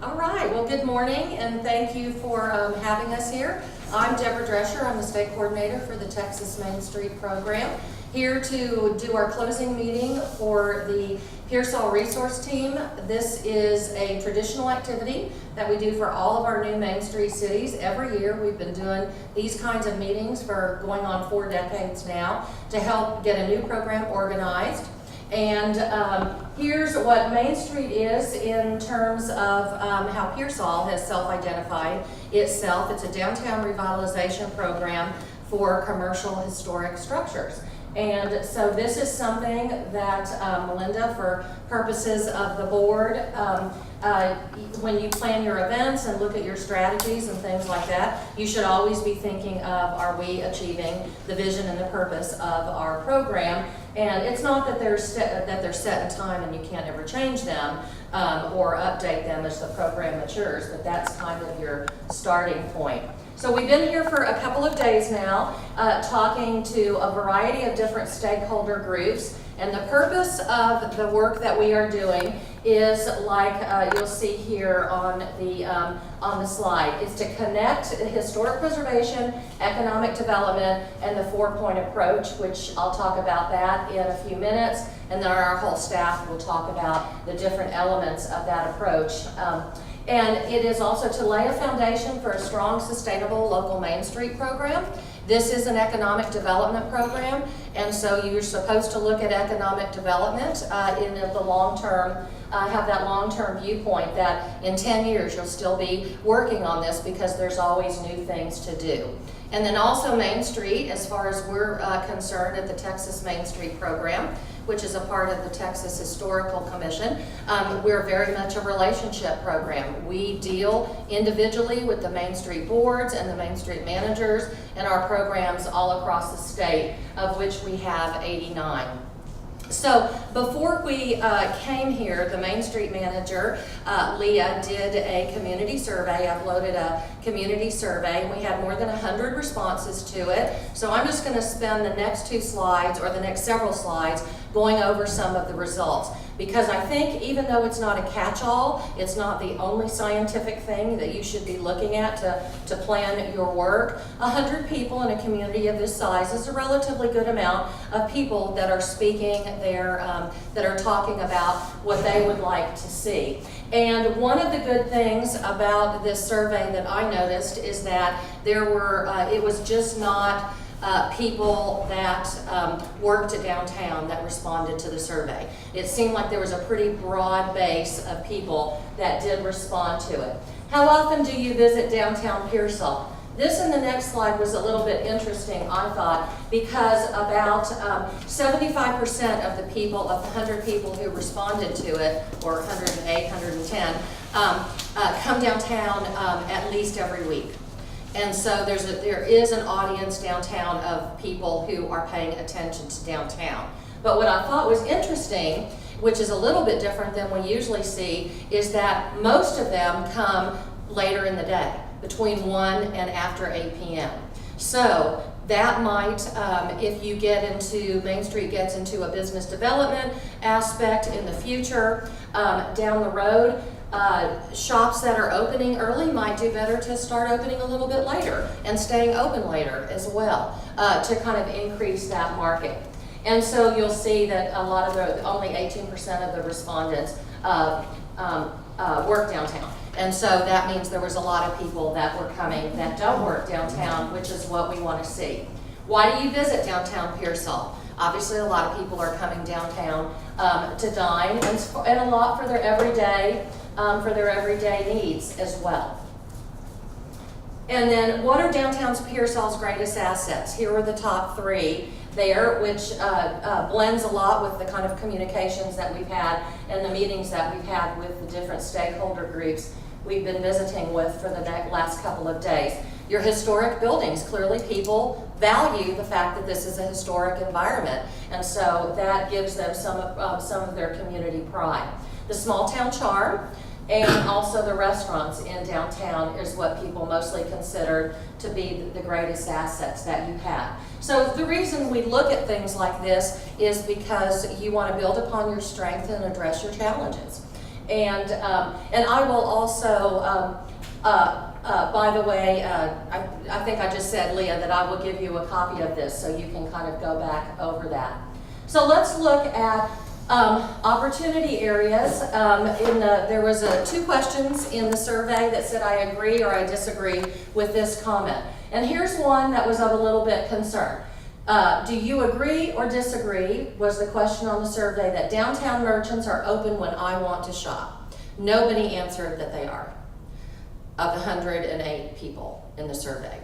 All right, well, good morning, and thank you for having us here. I'm Deborah Drescher. I'm the state coordinator for the Texas Main Street program, here to do our closing meeting for the Pearsall Resource Team. This is a traditional activity that we do for all of our new Main Street cities. Every year we've been doing these kinds of meetings for going on 4 decades now to help get a new program organized. And here's what Main Street is in terms of how Pearsall has self-identified itself. It's a downtown revitalization program for commercial historic structures. And so this is something that Melinda, for purposes of the board, when you plan your events and look at your strategies and things like that, you should always be thinking of, are we achieving the vision and the purpose of our program? And it's not that they're set in time and you can't ever change them or update them as the program matures, but that's kind of your starting point. So we've been here for a couple of days now talking to a variety of different stakeholder groups, and the purpose of the work that we are doing is, like you'll see here on the slide, is to connect historic preservation, economic development, and the 4-point approach, which I'll talk about that in a few minutes, and then our whole staff will talk about the different elements of that approach. And it is also to lay a foundation for a strong, sustainable local Main Street program. This is an economic development program, and so you're supposed to look at economic development in the long term, have that long-term viewpoint that in 10 years you'll still be working on this because there's always new things to do. And then also Main Street, as far as we're concerned at the Texas Main Street program, which is a part of the Texas Historical Commission, we're very much a relationship program. We deal individually with the Main Street boards and the Main Street managers and our programs all across the state, of which we have 89. So before we came here, the Main Street manager, Leah, did a community survey, uploaded a community survey, and we had more than 100 responses to it. So I'm just going to spend the next 2 slides, or the next several slides, going over some of the results. Because I think even though it's not a catch-all, it's not the only scientific thing that you should be looking at to plan your work. 100 people in a community of this size is a relatively good amount of people that are speaking there, that are talking about what they would like to see. And one of the good things about this survey that I noticed is that there were, it was just not people that worked at downtown that responded to the survey. It seemed like there was a pretty broad base of people that did respond to it. How often do you visit downtown Pearsall? This in the next slide was a little bit interesting, I thought, because about 75% of the people, of the 100 people who responded to it, or 108, 110, come downtown at least every week. And so there is an audience downtown of people who are paying attention to downtown. But what I thought was interesting, which is a little bit different than we usually see, is that most of them come later in the day, between 1 and after 8 p.m. So that might, if you get into, Main Street gets into a business development aspect in the future, down the road, shops that are opening early might do better to start opening a little bit later and staying open later as well, to kind of increase that market. And so you'll see that a lot of only 18% of the respondents work downtown. And so that means there was a lot of people that were coming that don't work downtown, which is what we want to see. Why do you visit downtown Pearsall? Obviously, a lot of people are coming downtown to dine, and a lot for their everyday needs as well. And then, what are downtown Pearsall's greatest assets? Here are the top 3 there, which blends a lot with the kind of communications that we've had and the meetings that we've had with the different stakeholder groups we've been visiting with for the last couple of days. Your historic buildings, clearly people value the fact that this is a historic environment, and so that gives them some of their community pride. The small town charm, and also the restaurants in downtown is what people mostly consider to be the greatest assets that you have. So the reason we look at things like this is because you want to build upon your strength and address your challenges. And I will also, by the way, I think I just said, Leah, that I will give you a copy of this so you can kind of go back over that. So let's look at opportunity areas. There was 2 questions in the survey that said I agree or I disagree with this comment. And here's one that was of a little bit concern. Do you agree or disagree, was the question on the survey, that downtown merchants are open when I want to shop? Nobody answered that they are, of the 108 people in the survey.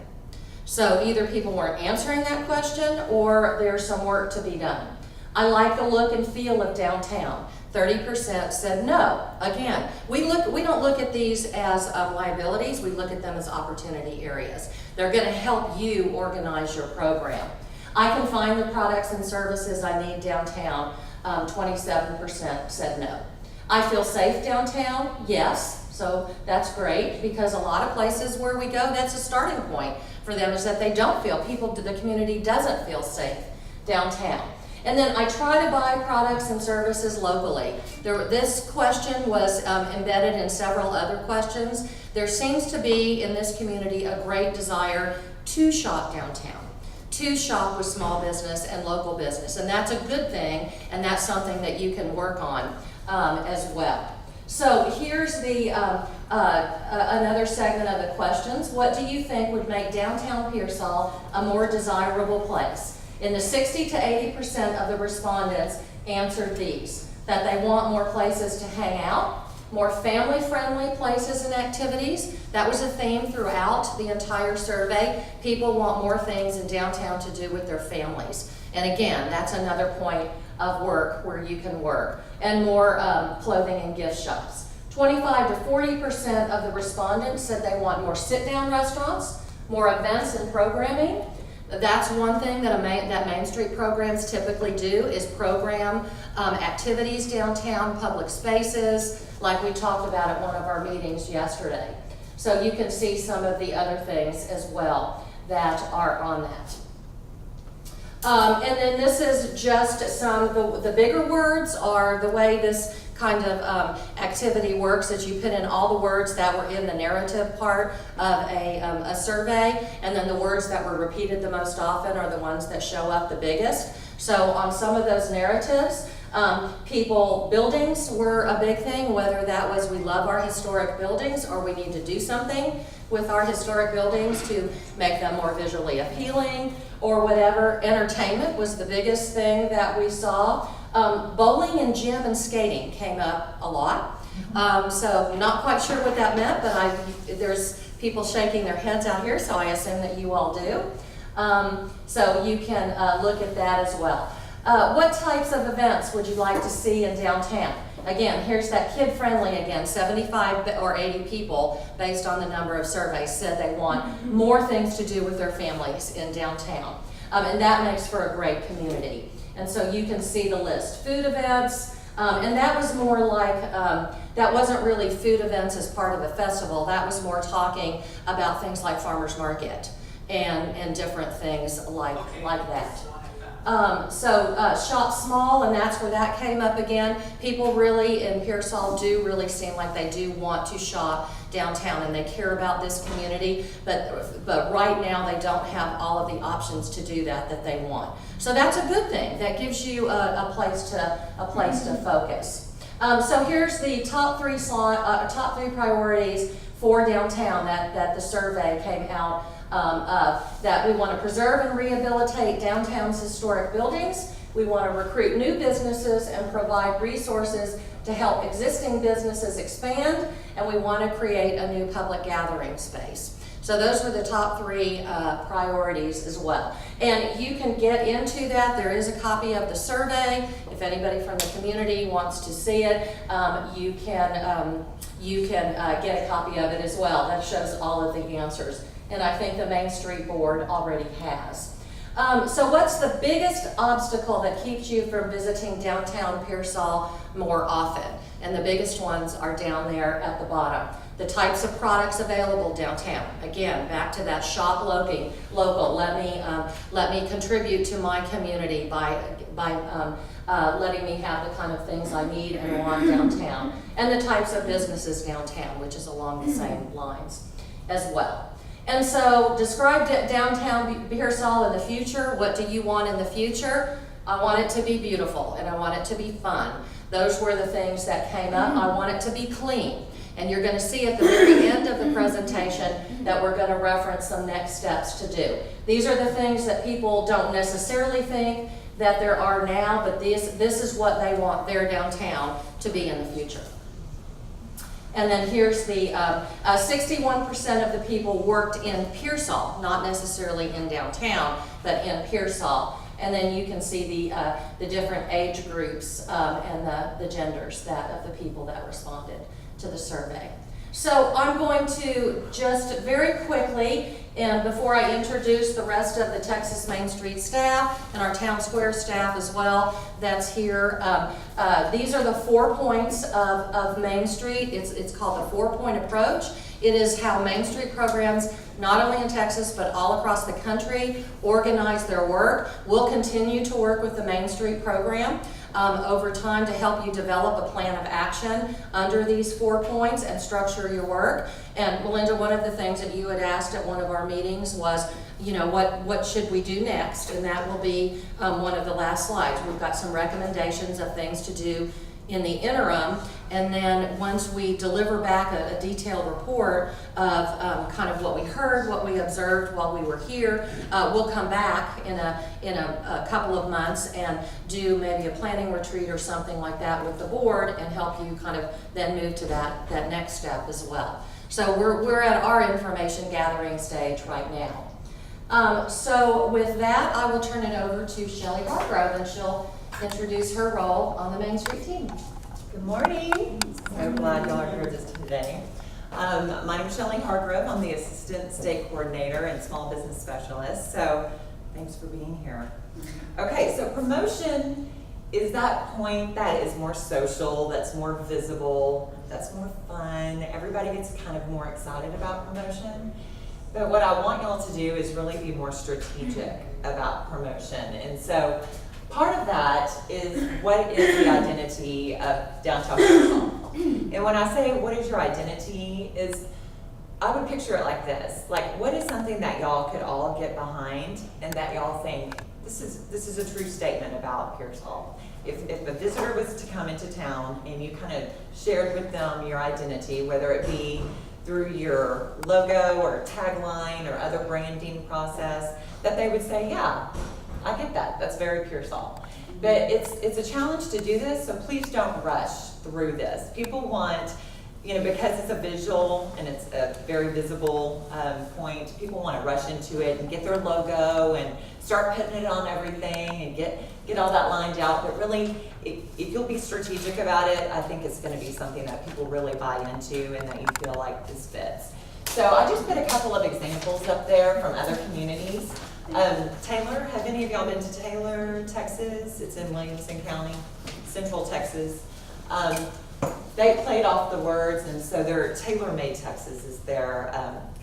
So either people weren't answering that question or there's some work to be done. I like the look and feel of downtown. 30% said no. Again, we don't look at these as liabilities, we look at them as opportunity areas. They're gonna help you organize your program. I can find the products and services I need downtown. 27% said no. I feel safe downtown, yes. So that's great, because a lot of places where we go, that's a starting point for them, is that they don't feel, the community doesn't feel safe downtown. And then I try to buy products and services locally. This question was embedded in several other questions. There seems to be in this community a great desire to shop downtown, to shop with small business and local business. And that's a good thing, and that's something that you can work on as well. So here's the another segment of the questions. What do you think would make downtown Pearsall a more desirable place? In the 60 to 80% of the respondents answered these, that they want more places to hang out, more family-friendly places and activities. That was a theme throughout the entire survey. People want more things in downtown to do with their families. And again, that's another point of work where you can work. And more clothing and gift shops. 25 to 40% of the respondents said they want more sit-down restaurants, more events and programming. That's one thing that Main Street programs typically do, is program activities downtown, public spaces, like we talked about at one of our meetings yesterday. So you can see some of the other things as well that are on that. And then this is just some, the bigger words are the way this kind of activity works, is you put in all the words that were in the narrative part of a survey, and then the words that were repeated the most often are the ones that show up the biggest. So on some of those narratives, buildings were a big thing, whether that was we love our historic buildings or we need to do something with our historic buildings to make them more visually appealing or whatever. Entertainment was the biggest thing that we saw. Bowling and gym and skating came up a lot. So not quite sure what that meant, but there's people shaking their heads out here, so I assume that you all do. So you can look at that as well. What types of events would you like to see in downtown? Again, here's that kid-friendly again, 75 or 80 people, based on the number of surveys, said they want more things to do with their families in downtown. And that makes for a great community. And so you can see the list. Food events, and that was more like, that wasn't really food events as part of a festival. That was more talking about things like farmers market and different things like that. Shop small, and that's where that came up again. People really in Pearsall do really seem like they do want to shop downtown and they care about this community, but right now they don't have all of the options to do that they want. So that's a good thing. That gives you a place to focus. So here's the top three priorities for downtown that the survey came out that we want to preserve and rehabilitate downtown's historic buildings. We want to recruit new businesses and provide resources to help existing businesses expand, and we want to create a new public gathering space. So those were the top three priorities as well. And you can get into that. There is a copy of the survey. If anybody from the community wants to see it, you can get a copy of it as well. That shows all of the answers. And I think the Main Street Board already has. So what's the biggest obstacle that keeps you from visiting downtown Pearsall more often. And the biggest ones are down there at the bottom. The types of products available downtown. Again, back to that shop local. Let me contribute to my community by letting me have the kind of things I need and want downtown. And the types of businesses downtown, which is along the same lines as well. And so describe downtown Pearsall in the future. What do you want in the future? I want it to be beautiful and I want it to be fun. Those were the things that came up. I want it to be clean. And you're going to see at the very end of the presentation that we're going to reference some next steps to do. These are the things that people don't necessarily think that there are now, but this is what they want their downtown to be in the future. And then here's the 61% of the people worked in Pearsall, not necessarily in downtown, but in Pearsall. And then you can see the different age groups and the genders of the people that responded to the survey. So I'm going to just very quickly, and before I introduce the rest of the Texas Main Street staff and our Town Square staff as well that's here, these are the 4 points of Main Street. It's called the 4-point approach. It is how Main Street programs, not only in Texas, but all across the country, organize their work. We'll continue to work with the Main Street program over time to help you develop a plan of action under these 4 points and structure your work. And Melinda, one of the things that you had asked at one of our meetings was, you know, what should we do next? And that will be one of the last slides. We've got some recommendations of things to do in the interim, and then once we deliver back a detailed report of kind of what we heard, what we observed while we were here, we'll come back in a couple of months and do maybe a planning retreat or something like that with the board and help you kind of then move to that next step as well. So we're at our information gathering stage right now. So with that, I will turn it over to Shelley Hargrove, and she'll introduce her role on the Main Street team. Good morning. So glad y'all are here today. My name is Shelley Hargrove. I'm the Assistant State Coordinator and Small Business Specialist. So thanks for being here. Okay, so promotion is that point that is more social, that's more visible, that's more fun. Everybody gets kind of more excited about promotion. But what I want y'all to do is really be more strategic about promotion. And so part of that is what is the identity of downtown Pearsall. And when I say what is your identity, is I would picture it like this. Like, what is something that y'all could all get behind and that y'all think, this is a true statement about Pearsall. If a visitor was to come into town and you kind of shared with them your identity, whether it be through your logo or tagline or other branding process, that they would say, yeah, I get that. That's very Pearsall. But it's a challenge to do this, so please don't rush through this. People want, because it's a visual and it's a very visible point, people want to rush into it and get their logo and start putting it on everything and get all that lined out. But really, if you'll be strategic about it, I think it's going to be something that people really buy into and that you feel like this fits. So I just put a couple of examples up there from other communities. Taylor, have any of y'all been to Taylor, Texas? It's in Williamson County, Central Texas. They played off the words, and so their Tailor-Made Texas is their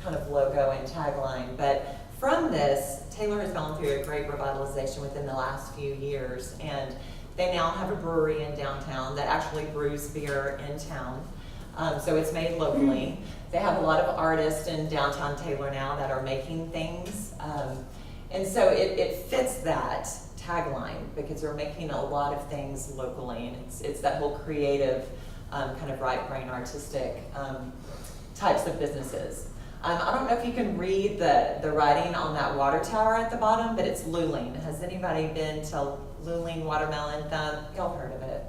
kind of logo and tagline. But from this, Taylor has gone through a great revitalization within the last few years, and they now have a brewery in downtown that actually brews beer in town. So it's made locally. They have a lot of artists in downtown Taylor now that are making things. And so it fits that tagline because they're making a lot of things locally, and it's that whole creative, kind of right brain artistic types of businesses. I don't know if you can read the writing on that water tower at the bottom, but it's Luling. Has anybody been to Luling Watermelon Thumb? Y'all heard of it.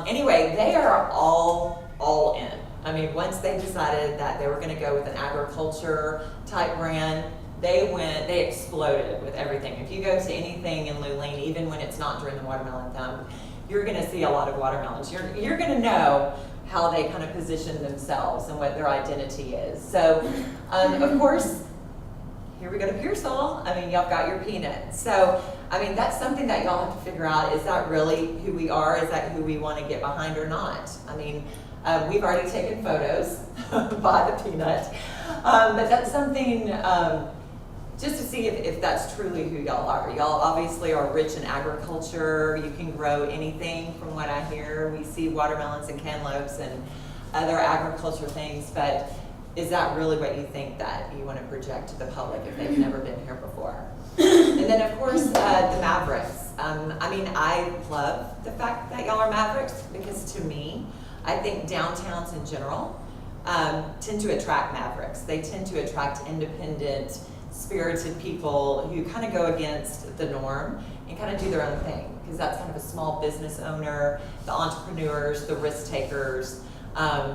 Anyway, they are all in. I mean, once they decided that they were going to go with an agriculture type brand, they exploded with everything. If you go to anything in Luling, even when it's not during the Watermelon Thumb, you're going to see a lot of watermelons. You're going to know how they kind of position themselves and what their identity is. So, of course, here we go to Pearsall. I mean, y'all got your peanuts. So, I mean, that's something that y'all have to figure out. Is that really who we are? Is that who we want to get behind or not? I mean, we've already taken photos by the peanut, but that's something just to see if that's truly who y'all are. Y'all obviously are rich in agriculture. You can grow anything from what I hear. We see watermelons and cantaloupes and other agriculture things, but is that really what you think that you want to project to the public if they've never been here before? And then of course, the Mavericks. I mean, I love the fact that y'all are Mavericks because to me, I think downtowns in general tend to attract Mavericks. They tend to attract independent, spirited people who kind of go against the norm and kind of do their own thing, because that's kind of a small business owner, the entrepreneurs, the risk takers.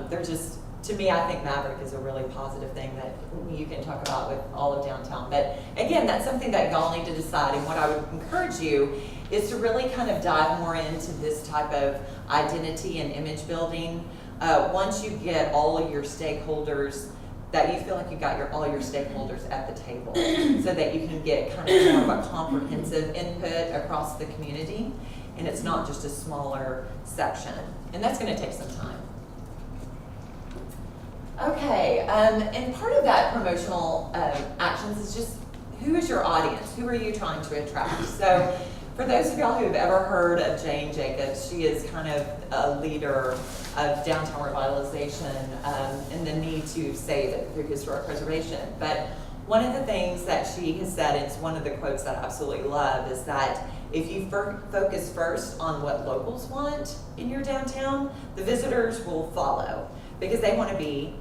They're just, to me, I think Maverick is a really positive thing that you can talk about with all of downtown. But again, that's something that y'all need to decide, and what I would encourage you is to really kind of dive more into this type of identity and image building. Once you get all of your stakeholders, that you feel like you got all your stakeholders at the table so that you can get kind of more of a comprehensive input across the community, and it's not just a smaller section. And that's going to take some time. Okay, and part of that promotional actions is just, who is your audience? Who are you trying to attract? So for those of y'all who have ever heard of Jane Jacobs, she is kind of a leader of downtown revitalization and the need to save it through historic preservation. But one of the things that she has said, it's one of the quotes that I absolutely love, is that if you focus first on what locals want in your downtown, the visitors will follow, because they want to be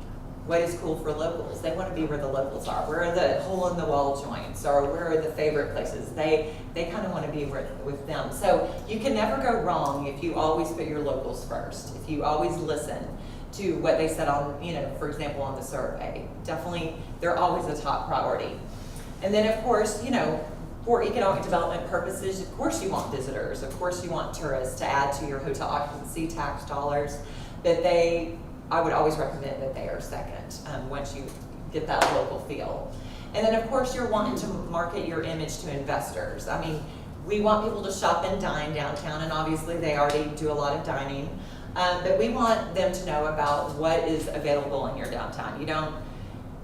what is cool for locals. They want to be where the locals are. Where are the hole-in-the-wall joints, or where are the favorite places? They kind of want to be with them. So you can never go wrong if you always put your locals first. If you always listen to what they said on, for example, on the survey. Definitely, they're always a top priority. And then of course, for economic development purposes, of course you want visitors. Of course you want tourists to add to your hotel occupancy tax dollars. But I would always recommend that they are second once you get that local feel. And then of course you're wanting to market your image to investors. I mean, we want people to shop and dine downtown, and obviously they already do a lot of dining, but we want them to know about what is available in your downtown.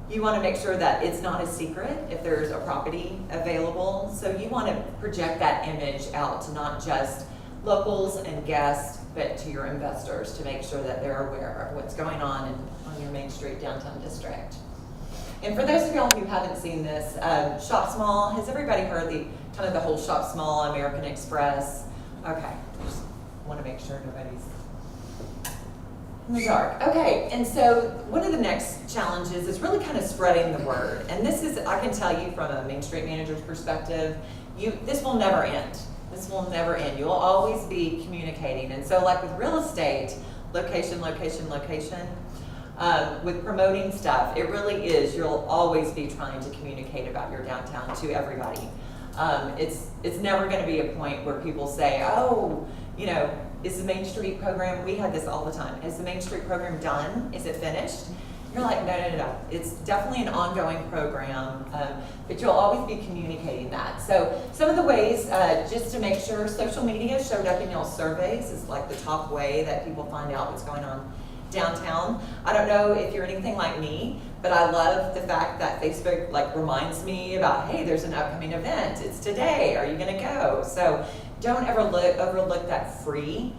You want to make sure that it's not a secret if there's a property available. So you want to project that image out to not just locals and guests, but to your investors, to make sure that they're aware of what's going on your Main Street downtown district. And for those of y'all who haven't seen this, Shop Small, has everybody heard the whole Shop Small, American Express? Okay, just want to make sure nobody's in the dark. Okay, and so one of the next challenges is really kind of spreading the word. And this is, I can tell you from a Main Street manager's perspective, this will never end. This will never end. You'll always be communicating. And so like with real estate, location, location, location, with promoting stuff, it really is, you'll always be trying to communicate about your downtown to everybody. It's never going to be a point where people say, oh, is the Main Street program, we had this all the time, is the Main Street program done? Is it finished? You're like, no. It's definitely an ongoing program, but you'll always be communicating that. So some of the ways, just to make sure, social media showed up in y'all's surveys is like the top way that people find out what's going on downtown. I don't know if you're anything like me, but I love the fact that Facebook reminds me about, hey, there's an upcoming event. It's today. Are you going to go? So don't ever overlook that free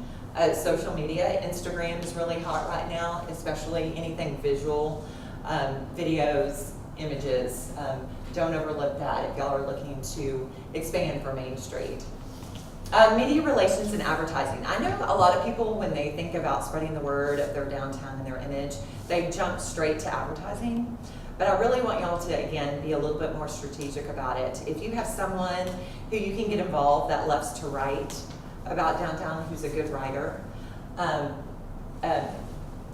social media. Instagram is really hot right now, especially anything visual, videos, images. Don't overlook that if y'all are looking to expand for Main Street. Media relations and advertising. I know a lot of people, when they think about spreading the word of their downtown and their image, they jump straight to advertising. But I really want y'all to, again, be a little bit more strategic about it. If you have someone who you can get involved that loves to write about downtown, who's a good writer,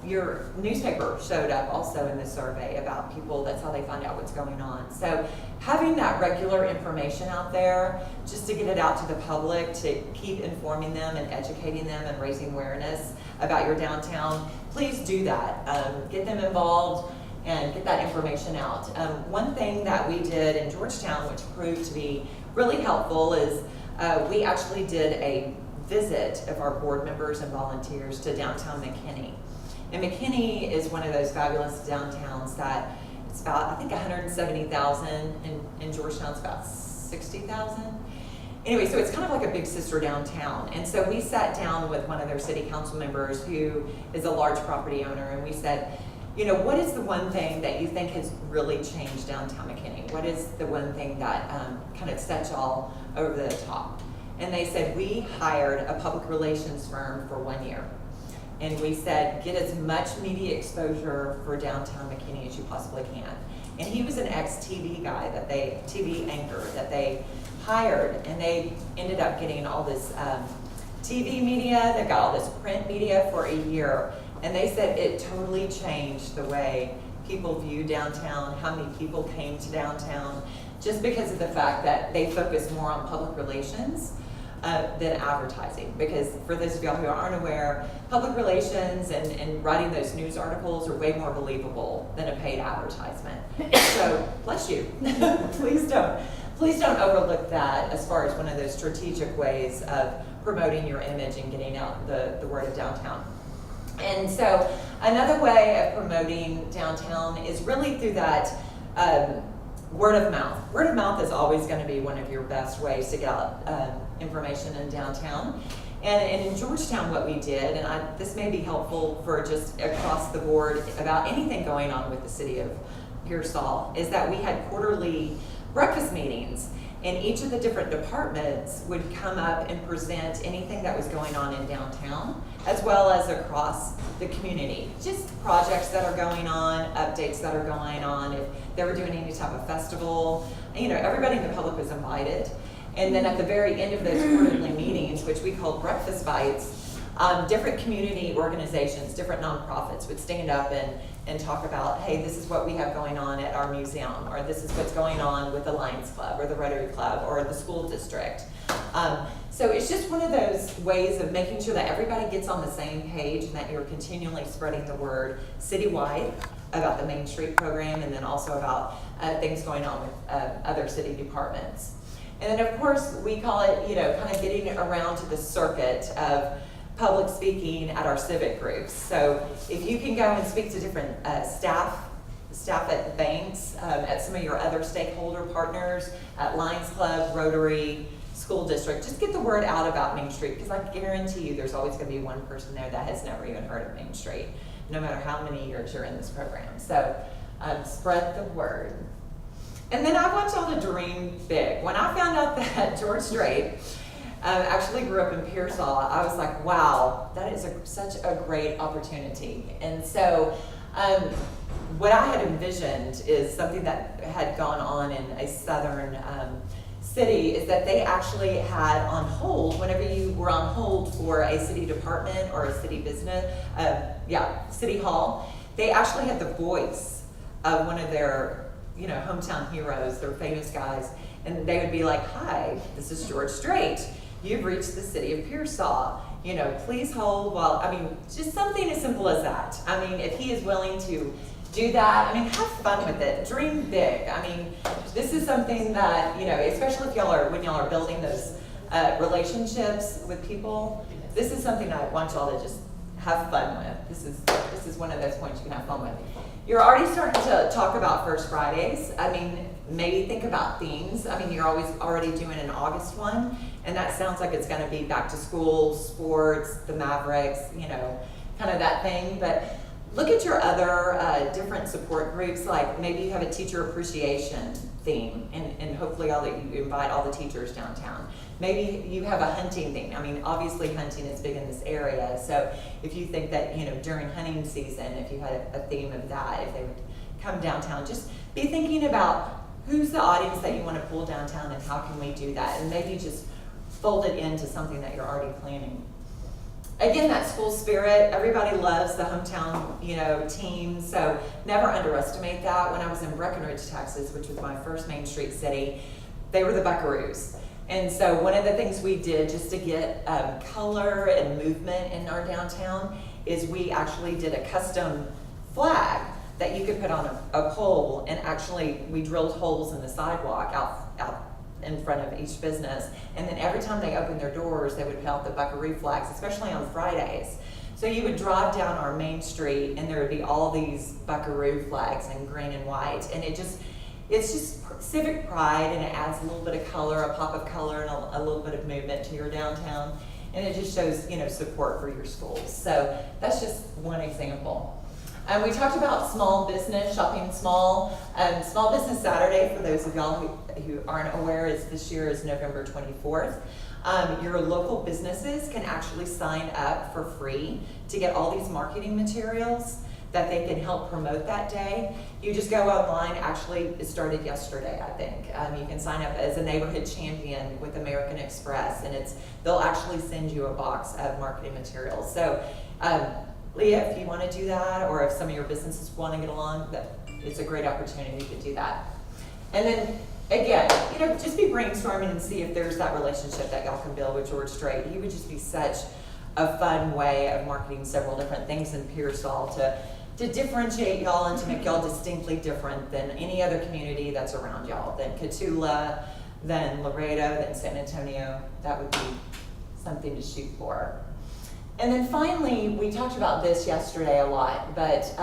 your newspaper showed up also in the survey about people, that's how they find out what's going on. So having that regular information out there, just to get it out to the public, to keep informing them and educating them and raising awareness about your downtown, please do that. Get them involved and get that information out. One thing that we did in Georgetown, which proved to be really helpful, is we actually did a visit of our board members and volunteers to downtown McKinney. And McKinney is one of those fabulous downtowns that it's about, I think, 170,000, and Georgetown's about 60,000. Anyway, so it's kind of like a big sister downtown. And so we sat down with one of their city council members who is a large property owner, and we said, you know, what is the one thing that you think has really changed downtown McKinney? What is the one thing that kind of sets y'all over the top? And they said, we hired a public relations firm for 1 year. And we said, get as much media exposure for downtown McKinney as you possibly can. And he was an ex-TV guy, TV anchor that they hired, and they ended up getting all this TV media, they got all this print media for a year. And they said it totally changed the way people view downtown, how many people came to downtown, just because of the fact that they focus more on public relations than advertising. Because for those of y'all who aren't aware, public relations and writing those news articles are way more believable than a paid advertisement. So, bless you. Please don't overlook that as far as one of those strategic ways of promoting your image and getting out the word of downtown. And so another way of promoting downtown is really through that word of mouth. Word of mouth is always going to be one of your best ways to get out information in downtown. And in Georgetown, what we did, and this may be helpful for just across the board about anything going on with the City of Pearsall, is that we had quarterly breakfast meetings. And each of the different departments would come up and present anything that was going on in downtown, as well as across the community. Just projects that are going on, updates that are going on, if they were doing any type of festival. You know, everybody in the public was invited. And then at the very end of those quarterly meetings, which we called breakfast bites, different community organizations, different nonprofits would stand up and talk about, hey, this is what we have going on at our museum, or this is what's going on with the Lions Club, or the Rotary Club, or the school district. So it's just one of those ways of making sure that everybody gets on the same page and that you're continually spreading the word citywide about the Main Street program, and then also about things going on with other city departments. And then of course we call it, you know, kind of getting around to the circuit of public speaking at our civic groups. So if you can go and speak to different staff at banks, at some of your other stakeholder partners, at Lions Club, Rotary, school district, just get the word out about Main Street, because I guarantee you there's always going to be one person there that has never even heard of Main Street, no matter how many years you're in this program. So spread the word. And then I want y'all to dream big. When I found out that George Strait actually grew up in Pearsall, I was like, wow, that is such a great opportunity. And so what I had envisioned is something that had gone on in a southern city, is that they actually had on hold, whenever you were on hold for a city department or a city business, city hall, they actually had the voice of one of their, you know, hometown heroes, their famous guys, and they would be like, hi, this is George Strait. You've reached the City of Pearsall. You know, please hold while, I mean, just something as simple as that. I mean, if he is willing to do that, I mean, have fun with it. Dream big. I mean, this is something that, you know, especially if when y'all are building those relationships with people, this is something I want y'all to just have fun with. This is one of those points you can have fun with. You're already starting to talk about First Fridays. I mean, maybe think about themes. I mean, you're already doing an August one, and that sounds like it's going to be back to school, sports, the Mavericks, you know, kind of that thing. But look at your other different support groups, like maybe you have a teacher appreciation theme, and hopefully you invite all the teachers downtown. Maybe you have a hunting theme. I mean, obviously hunting is big in this area, so if you think that, you know, during hunting season, if you had a theme of that, if they would come downtown, just be thinking about who's the audience that you want to pull downtown and how can we do that, and maybe just fold it into something that you're already planning. Again, that school spirit, everybody loves the hometown, you know, team, so never underestimate that. When I was in Breckenridge, Texas, which was my first Main Street city, they were the Buckaroos. And so one of the things we did just to get color and movement in our downtown is we actually did a custom flag that you could put on a pole, and actually we drilled holes in the sidewalk out in front of each business. And then every time they opened their doors, they would put out the Buckaroo flags, especially on Fridays. So you would drive down our main street and there would be all these Buckaroo flags in green and white. And it's just civic pride, and it adds a little bit of color, a pop of color, and a little bit of movement to your downtown. And it just shows, support for your schools. So that's just one example. We talked about small business, shopping small. Small Business Saturday, for those of y'all who aren't aware, this year is November 24th. Your local businesses can actually sign up for free to get all these marketing materials that they can help promote that day. You just go online. Actually, it started yesterday, I think. You can sign up as a neighborhood champion with American Express, and they'll actually send you a box of marketing materials. So, Leah, if you want to do that, or if some of your businesses want to get along, it's a great opportunity to do that. And then, again, just be brainstorming and see if there's that relationship that y'all can build with George Strait. He would just be such a fun way of marketing several different things in Pearsall to differentiate y'all and to make y'all distinctly different than any other community that's around y'all, than Cotulla, than Laredo, than San Antonio. That would be something to shoot for. And then finally, we talked about this yesterday a lot, but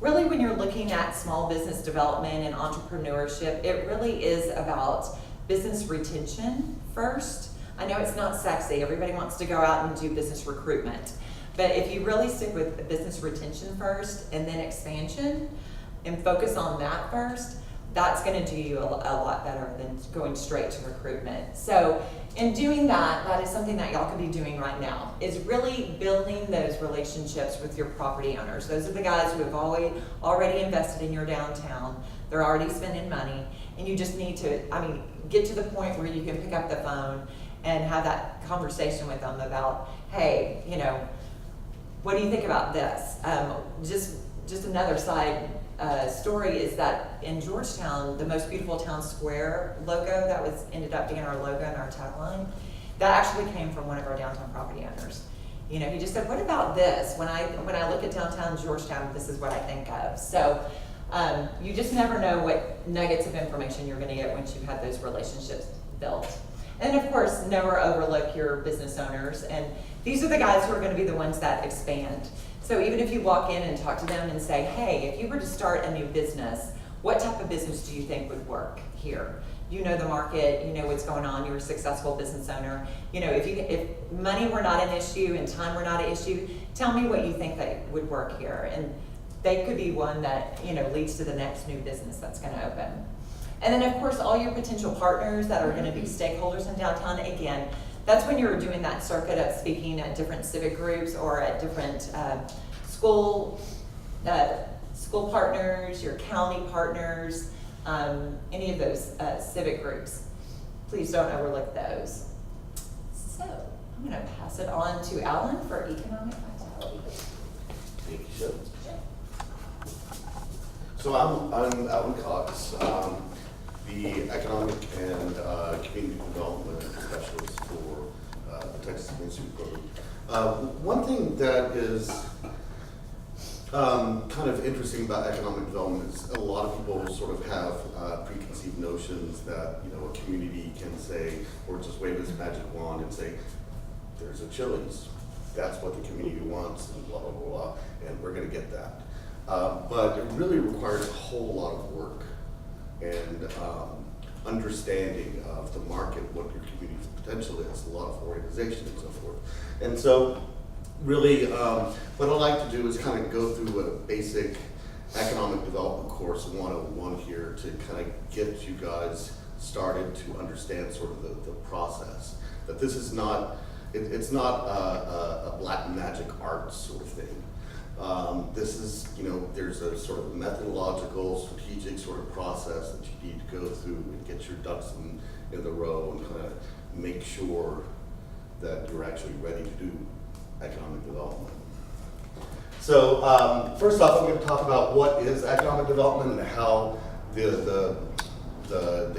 really when you're looking at small business development and entrepreneurship, it really is about business retention first. I know it's not sexy. Everybody wants to go out and do business recruitment. But if you really stick with business retention first and then expansion and focus on that first, that's going to do you a lot better than going straight to recruitment. So in doing that, that is something that y'all could be doing right now, is really building those relationships with your property owners. Those are the guys who have already invested in your downtown. They're already spending money, and you just need to, get to the point where you can pick up the phone and have that conversation with them about, hey, what do you think about this? Just another side story is that in Georgetown, the Most Beautiful Town Square logo that ended up being our logo and our tagline, that actually came from one of our downtown property owners. He just said, what about this? When I look at downtown Georgetown, this is what I think of. So you just never know what nuggets of information you're going to get once you've had those relationships built. And of course, never overlook your business owners. And these are the guys who are going to be the ones that expand. So even if you walk in and talk to them and say, hey, if you were to start a new business, what type of business do you think would work here? You know the market, you know what's going on, you're a successful business owner. If money were not an issue and time were not an issue, tell me what you think that would work here. And they could be one that, leads to the next new business that's going to open. And then, of course, all your potential partners that are going to be stakeholders in downtown, again, that's when you're doing that circuit of speaking at different civic groups or at different school partners, your county partners, any of those civic groups. Please don't overlook those. So I'm going to pass it on to Alan for economic vitality. Thank you, Shep. So I'm Alan Cox, the Economic and Community Development Specialist for the Texas Main Street Program. One thing that is kind of interesting about economic development is a lot of people sort of have preconceived notions that a community can say, or just wave this magic wand and say, there's a Chili's, that's what the community wants, and blah, blah, blah, blah, and we're going to get that. But it really requires a whole lot of work and understanding of the market, what your community's potential is, a lot of organization and so forth. And so really what I like to do is kind of go through a basic economic development course 101 here to kind of get you guys started to understand sort of the process. That this is not, it's not a black magic art sort of thing. This is, there's a sort of methodological, strategic sort of process that you need to go through and get your ducks in the row and kind of make sure that you're actually ready to do economic development. So first off, I'm going to talk about what is economic development and how the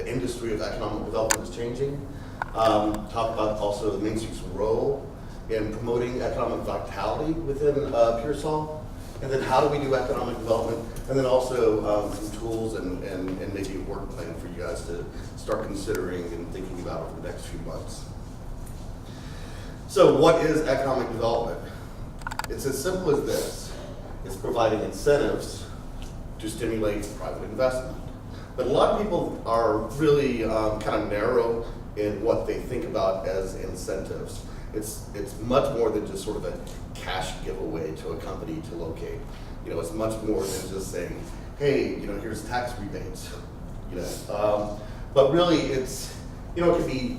industry of economic development is changing. Talk about also the Main Street's role in promoting economic vitality within Pearsall, And then how do we do economic development? And then also some tools and maybe a work plan for you guys to start considering and thinking about over the next few months. So what is economic development? It's as simple as this. It's providing incentives to stimulate private investment. But a lot of people are really kind of narrow in what they think about as incentives. It's much more than just sort of a cash giveaway to a company to locate. You know, it's much more than just saying, hey, you know, here's tax rebates. You know, but really it's, you know, it can be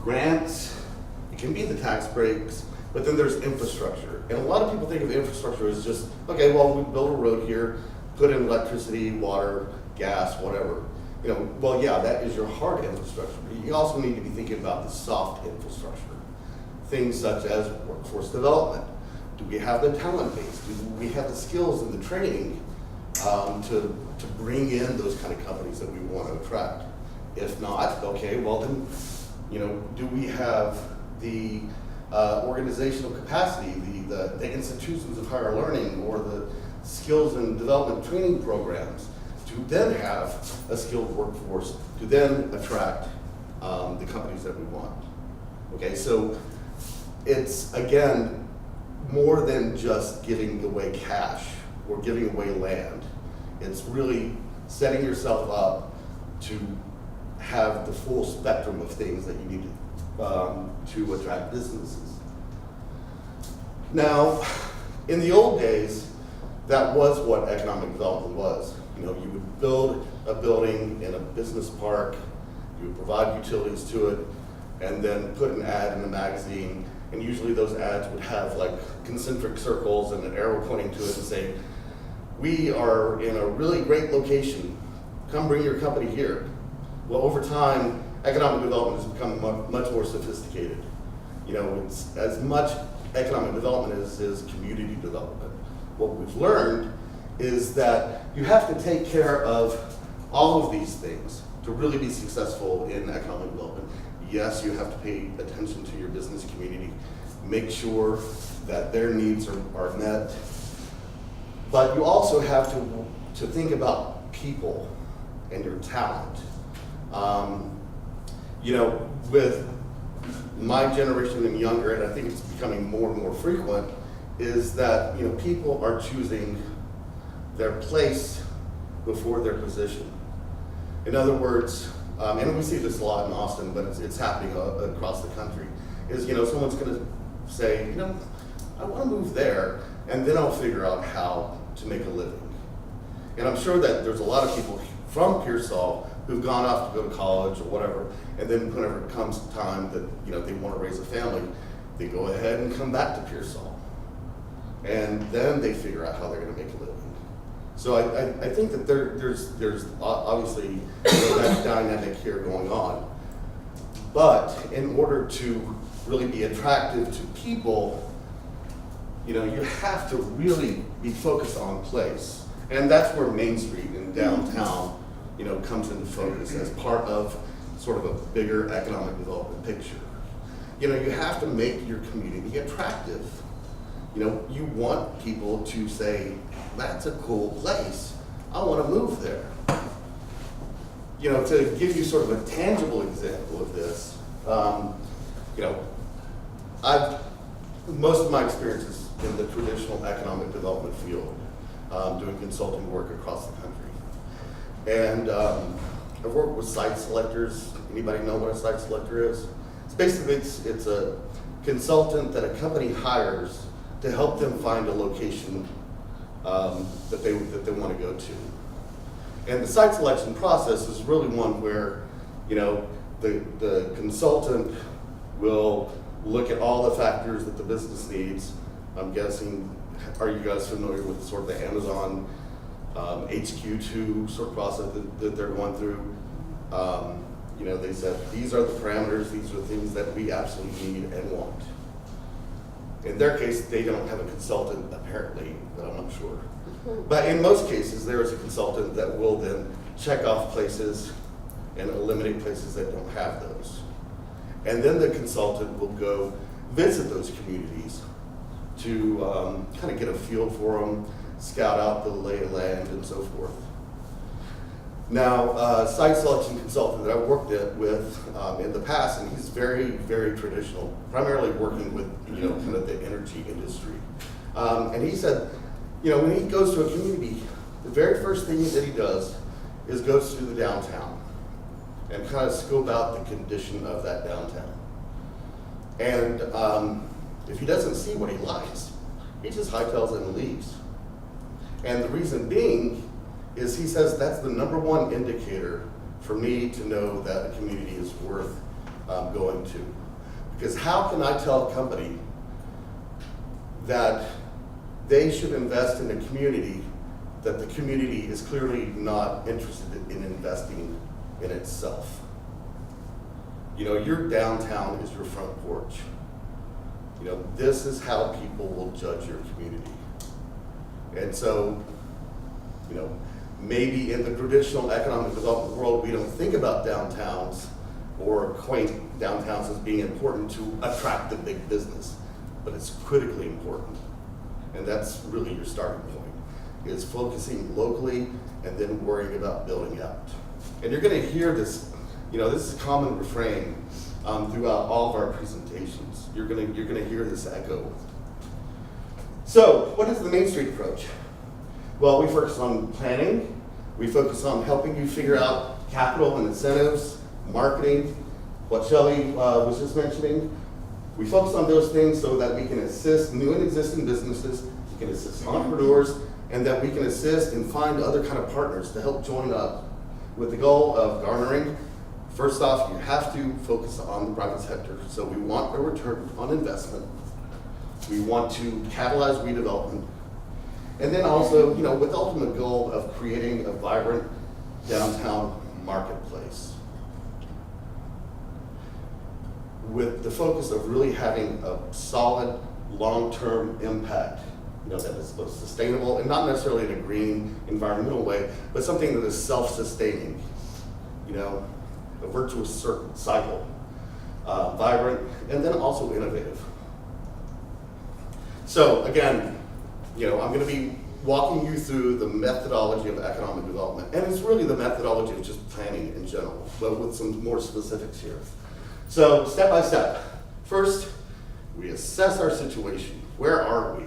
grants, it can be the tax breaks, but then there's infrastructure. And a lot of people think of infrastructure as just, okay, well, we build a road here, put in electricity, water, gas, whatever. You know, well, yeah, that is your hard infrastructure, but you also need to be thinking about the soft infrastructure. Things such as workforce development. Do we have the talent base? Do we have the skills and the training to bring in those kind of companies that we want to attract? If not, okay, well then, you know, do we have the organizational capacity, the institutions of higher learning, or the skills and development training programs to then have a skilled workforce to then attract the companies that we want? Okay, so it's, again, more than just giving away cash or giving away land. It's really setting yourself up to have the full spectrum of things that you need to attract businesses. Now, in the old days, that was what economic development was. You know, you would build a building in a business park, you would provide utilities to it, and then put an ad in the magazine. And usually those ads would have like concentric circles and an arrow pointing to it and say, we are in a really great location. Come bring your company here. Well, over time, economic development has become much more sophisticated. You know, it's as much economic development as is community development. What we've learned is that you have to take care of all of these things to really be successful in economic development. Yes, you have to pay attention to your business community, make sure that their needs are met, but you also have to think about people and your talent. You know, with my generation and younger, and I think it's becoming more and more frequent, is that, you know, people are choosing their place before their position. In other words, and we see this a lot in Austin, but it's happening across the country, is, you know, someone's gonna say, you know, I wanna move there, and then I'll figure out how to make a living. And I'm sure that there's a lot of people from Pearsall who've gone off to go to college or whatever, and then whenever it comes time that, you know, they wanna raise a family, they go ahead and come back to Pearsall. And then they figure out how they're gonna make a living. So I think that there's obviously, you know, that dynamic here going on. But in order to really be attractive to people, you know, you have to really be focused on place. And that's where Main Street and downtown, you know, comes into focus as part of sort of a bigger economic development picture. You know, you have to make your community attractive. You know, you want people to say, that's a cool place, I want to move there. You know, to give you sort of a tangible example of this, you know, most of my experience is in the traditional economic development field, doing consulting work across the country. And I've worked with site selectors. Anybody know what a site selector is? It's basically, it's a consultant that a company hires to help them find a location that they want to go to. And the site selection process is really one where, you know, the consultant will look at all the factors that the business needs. I'm guessing, are you guys familiar with sort of the Amazon HQ2 sort of process that they're going through? You know, they said, these are the parameters, these are the things that we absolutely need and want. In their case, they don't have a consultant, apparently, but I'm not sure. But in most cases, there is a consultant that will then check off places and eliminate places that don't have those. And then the consultant will go visit those communities to kind of get a feel for them, scout out the lay of land and so forth. Now, site selection consultant that I've worked with in the past, and he's very, very traditional, primarily working with, kind of the energy industry. And he said, when he goes to a community, the very first thing that he does is goes through the downtown and kind of scope out the condition of that downtown. And if he doesn't see what he likes, he just hightails it and leaves. And the reason being is he says that's the number one indicator for me to know that a community is worth going to. Because how can I tell a company that they should invest in a community that the community is clearly not interested in investing in itself? Your downtown is your front porch. This is how people will judge your community. And so, maybe in the traditional economic development world, we don't think about downtowns or quaint downtowns as being important to attract the big business, but it's critically important. And that's really your starting point, is focusing locally and then worrying about building out. And you're gonna hear this, this is a common refrain throughout all of our presentations. You're gonna hear this echo. So, what is the Main Street approach? Well, we focus on planning. We focus on helping you figure out capital and incentives, marketing, what Shelley was just mentioning. We focus on those things so that we can assist new and existing businesses, we can assist entrepreneurs, and that we can assist and find other kind of partners to help join up with the goal of garnering. First off, you have to focus on the private sector. So we want a return on investment. We want to catalyze redevelopment. And then also, with the ultimate goal of creating a vibrant downtown marketplace, with the focus of really having a solid long-term impact, that is both sustainable and not necessarily in a green environmental way, but something that is self-sustaining, a virtuous cycle, vibrant, and then also innovative. So again, I'm going to be walking you through the methodology of economic development, and it's really the methodology of just planning in general, but with some more specifics here. So step by step. First, we assess our situation. Where are we?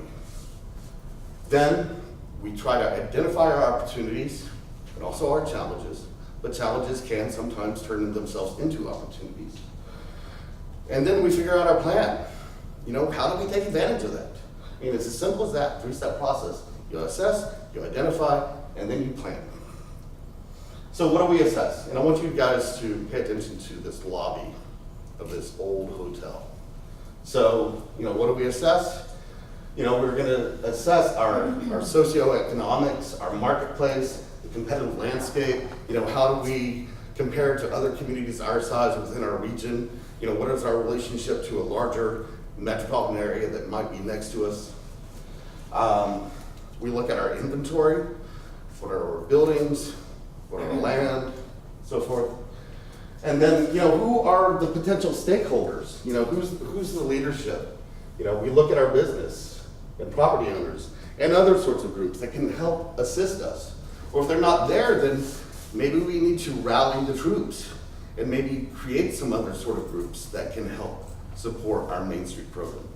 Then we try to identify our opportunities and also our challenges, but challenges can sometimes turn themselves into opportunities. And then we figure out our plan. How do we take advantage of that? It's as simple as that, three-step process. You assess, you identify, and then you plan. So what do we assess? And I want you guys to pay attention to this lobby of this old hotel. So, what do we assess? We're gonna assess our socioeconomics, our marketplace, the competitive landscape. How do we compare to other communities our size within our region? What is our relationship to a larger metropolitan area that might be next to us? We look at our inventory, what are our buildings, what are our land, so forth. And then, who are the potential stakeholders? Who's the leadership? We look at our business and property owners and other sorts of groups that can help assist us. Or if they're not there, then maybe we need to rally the troops and maybe create some other sort of groups that can help support our Main Street program.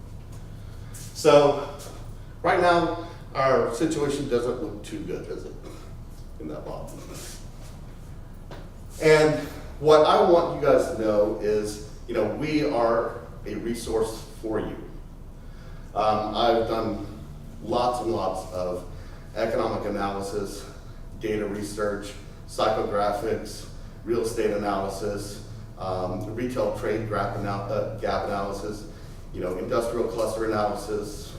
So right now, our situation doesn't look too good, does it, in that lobby? And what I want you guys to know is, we are a resource for you. I've done lots and lots of economic analysis, data research, psychographics, real estate analysis, retail trade gap analysis, industrial cluster analysis,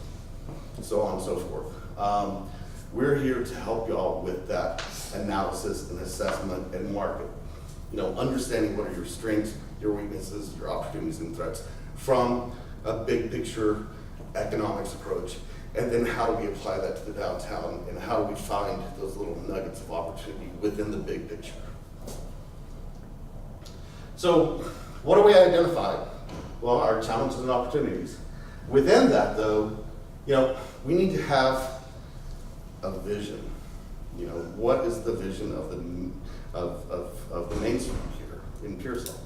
and so on and so forth. We're here to help y'all with that analysis and assessment and market. Understanding what are your strengths, your weaknesses, your opportunities and threats from a big picture economics approach. And then how do we apply that to the downtown, and how do we find those little nuggets of opportunity within the big picture? So what do we identify? Well, our challenges and opportunities. Within that though, we need to have a vision. You know, what is the vision of the Main Street here in Pearsall?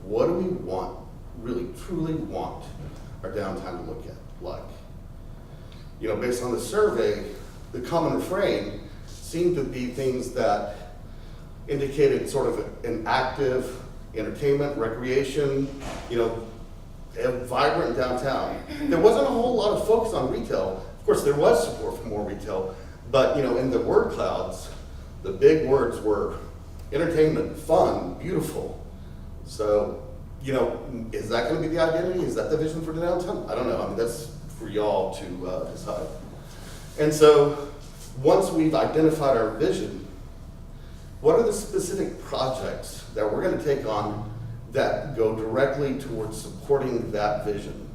What do we want, really, truly want our downtown to look like? You know, based on the survey, the common refrain seemed to be things that indicated sort of an active entertainment, recreation, you know, a vibrant downtown. There wasn't a whole lot of focus on retail. Of course, there was support for more retail, but you know, in the word clouds, the big words were entertainment, fun, beautiful. So, you know, is that going to be the identity? Is that the vision for the downtown? I don't know. I mean, that's for y'all to decide. And so, once we've identified our vision, what are the specific projects that we're going to take on that go directly towards supporting that vision?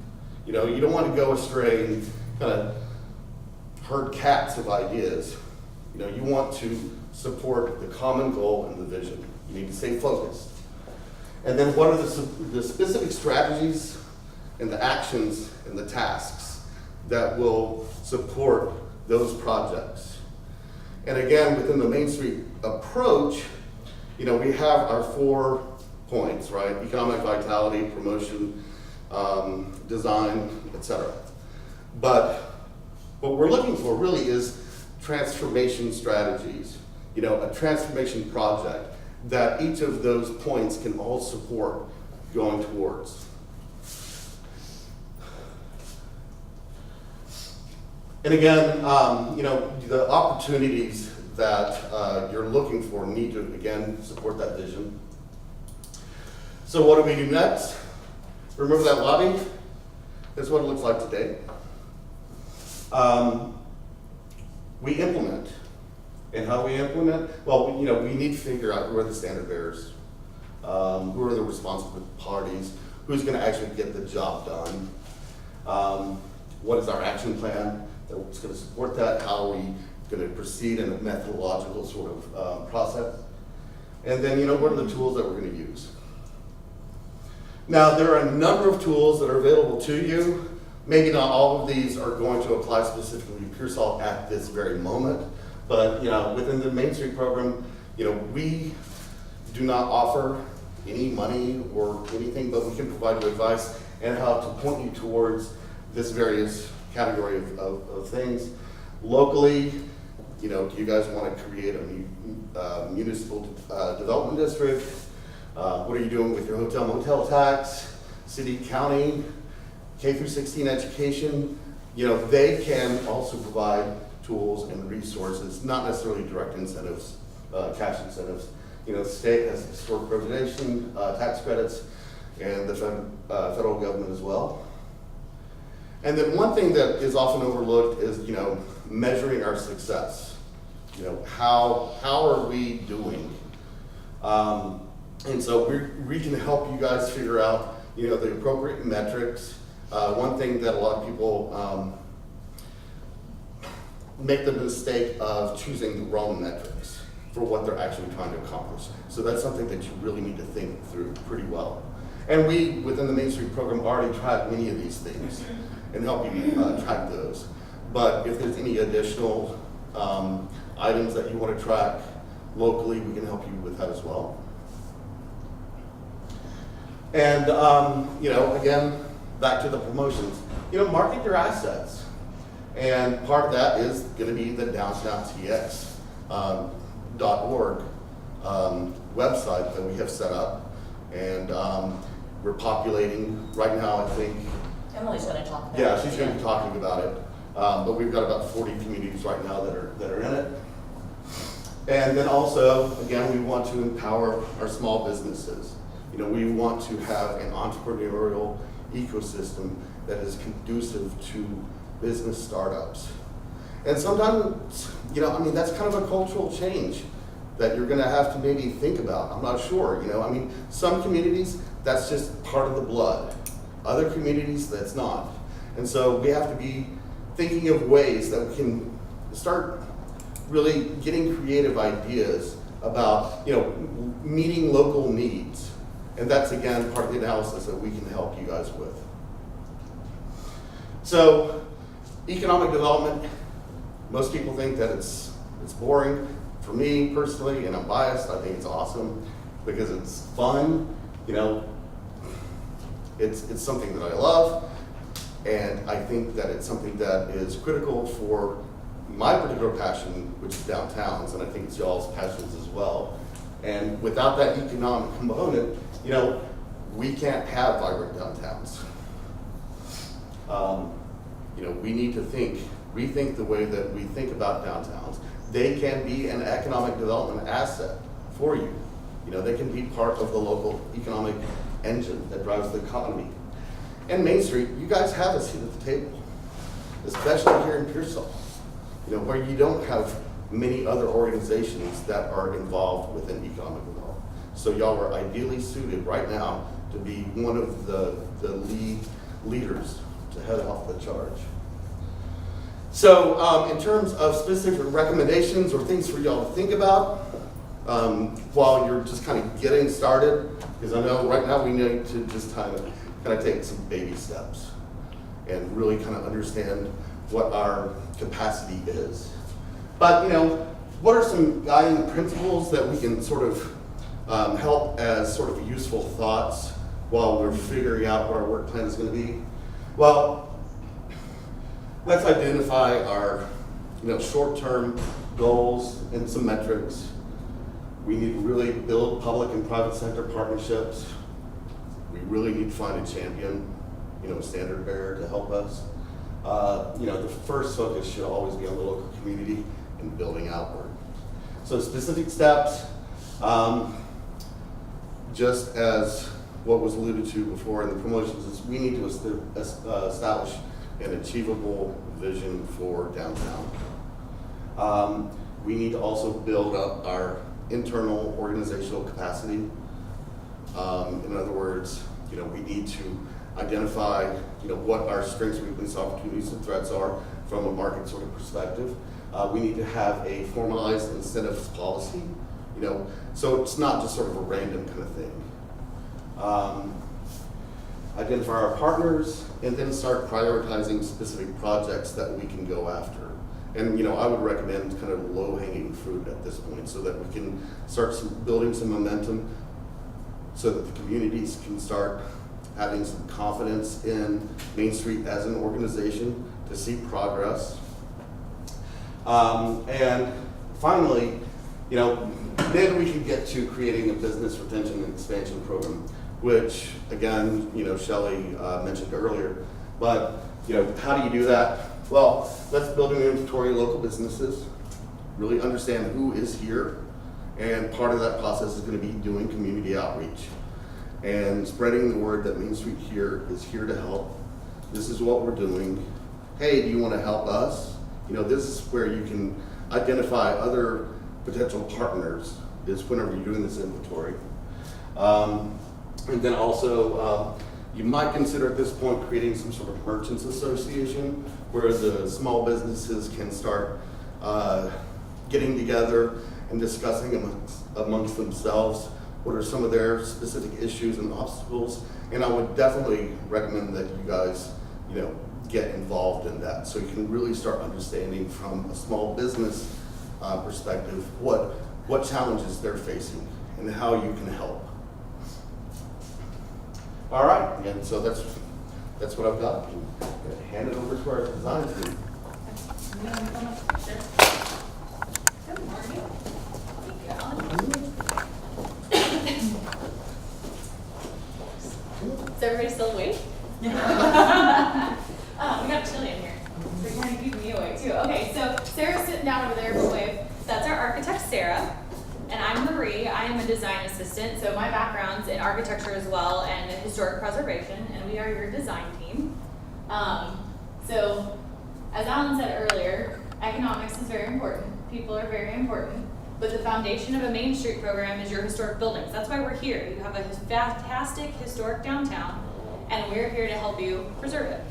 You know, you don't want to go astray and kind of herd cats of ideas. You know, you want to support the common goal and the vision. You need to stay focused. And then what are the specific strategies and the actions and the tasks that will support those projects? And again, within the Main Street approach, you know, we have our 4 points, right? Economic vitality, promotion, design, etc. But what we're looking for really is transformation strategies, you know, a transformation project that each of those points can all support going towards. And again, you know, the opportunities that you're looking for need to, again, support that vision. So what do we do next? Remember that lobby? That's what it looks like today. We implement. And how we implement? Well, you know, we need to figure out who are the standard bearers, who are the responsible parties, who's going to actually get the job done, what is our action plan that's going to support that, how are we going to proceed in a methodological sort of process, and then, you know, what are the tools that we're going to use. Now, there are a number of tools that are available to you. Maybe not all of these are going to apply specifically to Pearsall at this very moment, but you know, within the Main Street program, you know, we do not offer any money or anything, but we can provide you advice and how to point you towards this various category of things. Locally, you know, do you guys want to create a municipal development district? What are you doing with your hotel motel tax, city, county, K through 16 education? You know, they can also provide tools and resources, not necessarily direct incentives, cash incentives. You know, the state has historic preservation, tax credits, and the federal government as well. And then one thing that is often overlooked is, you know, measuring our success. You know, how are we doing? And so we can help you guys figure out, you know, the appropriate metrics. One thing that a lot of people make the mistake of choosing the wrong metrics for what they're actually trying to accomplish. So that's something that you really need to think through pretty well. And we, within the Main Street program, already track many of these things and help you track those. But if there's any additional items that you want to track locally, we can help you with that as well. And, you know, again, back to the promotions, you know, market your assets. And part of that is going to be the downtowntx.org website that we have set up. And we're populating right now, I think. Emily's going to talk about it. Yeah, she's going to be talking about it. But we've got about 40 communities right now that are in it. And then also, again, we want to empower our small businesses. You know, we want to have an entrepreneurial ecosystem that is conducive to business startups. And sometimes, you know, I mean, that's kind of a cultural change that you're going to have to maybe think about. I'm not sure, you know, I mean, some communities, that's just part of the blood. Other communities, that's not. And so we have to be thinking of ways that we can start really getting creative ideas about, you know, meeting local needs. And that's, again, part of the analysis that we can help you guys with. So, economic development, most people think that it's boring. For me personally, and I'm biased, I think it's awesome because it's fun. It's something that I love, and I think that it's something that is critical for my particular passion, which is downtowns, and I think it's y'all's passions as well. And without that economic component, we can't have vibrant downtowns. We need to rethink the way that we think about downtowns. They can be an economic development asset for you. They can be part of the local economic engine that drives the economy. And Main Street, you guys have a seat at the table, especially here in Pearsall, where you don't have many other organizations that are involved within economic development. So y'all are ideally suited right now to be one of the leaders to head off the charge. So in terms of specific recommendations or things for y'all to think about while you're just kind of getting started, because I know right now we need to just kind of take some baby steps and really kind of understand what our capacity is. But what are some guiding principles that we can sort of help as sort of useful thoughts while we're figuring out what our work plan is going to be? Well, let's identify our short-term goals and some metrics. We need to really build public and private sector partnerships. We really need to find a champion, a standard bearer to help us. The first focus should always be on the local community and building outward. So specific steps, just as what was alluded to before in the promotions, is we need to establish an achievable vision for downtown. We need to also build up our internal organizational capacity. In other words, we need to identify, what our strengths, weaknesses, opportunities, and threats are from a market sort of perspective. We need to have a formalized incentives policy, so it's not just sort of a random kind of thing. Identify our partners, and then start prioritizing specific projects that we can go after. And I would recommend kind of low-hanging fruit at this point so that we can start building some momentum so that the communities can start having some confidence in Main Street as an organization to see progress. And finally, then we can get to creating a business retention and expansion program, which again, Shelley mentioned earlier. But how do you do that? Well, let's build an inventory of local businesses, really understand who is here, and part of that process is going to be doing community outreach and spreading the word that Main Street here is here to help. This is what we're doing. Hey, do you want to help us? This is where you can identify other potential partners, is whenever you're doing this inventory. And then also, you might consider at this point creating some sort of merchants association where the small businesses can start getting together and discussing amongst themselves what are some of their specific issues and obstacles. And I would definitely recommend that you guys, get involved in that so you can really start understanding from a small business perspective what challenges they're facing and how you can help. All right, and so that's what I've got. I'm going to hand it over to our design team. Good morning. Is everybody still awake? We got chilly in here. They're kind of keeping me awake too. Okay, so Sarah's sitting down over there for wave. That's our architect, Sarah. And I'm Marie. I am a design assistant. So my background's in architecture as well and historic preservation, and we are your design team. So as Alan said earlier, economics is very important. People are very important. But the foundation of a Main Street program is your historic buildings. That's why we're here. You have a fantastic historic downtown, and we're here to help you preserve it.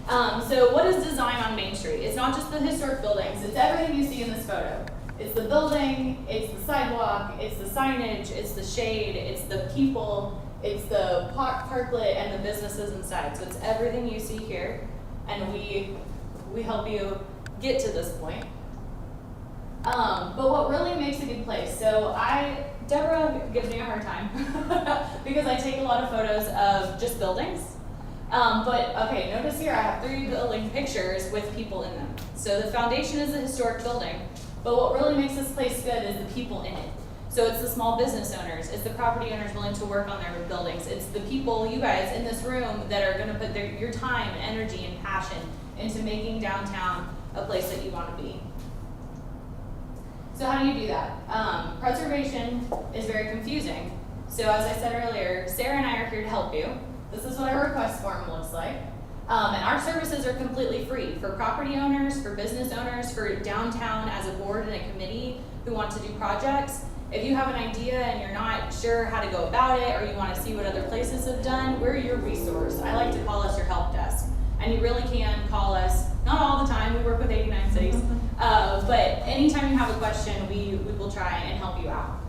So what is design on Main Street? It's not just the historic buildings. It's everything you see in this photo. It's the building, it's the sidewalk, it's the signage, it's the shade, it's the people, it's the parklet and the businesses inside. So it's everything you see here, and we help you get to this point. But what really makes a good place, Deborah gives me a hard time because I take a lot of photos of just buildings. But okay, notice here I have 3 building pictures with people in them. So the foundation is a historic building, but what really makes this place good is the people in it. So it's the small business owners, it's the property owners willing to work on their buildings, it's the people, you guys in this room, that are gonna put your time, energy, and passion into making downtown a place that you wanna be. So how do you do that? Preservation is very confusing. So as I said earlier, Sarah and I are here to help you. This is what our request form looks like. And our services are completely free for property owners, for business owners, for downtown as a board and a committee who want to do projects. If you have an idea and you're not sure how to go about it, or you want to see what other places have done, we're your resource. I like to call us your help desk. And you really can call us, not all the time, we work with 89 cities, but anytime you have a question, we will try and help you out.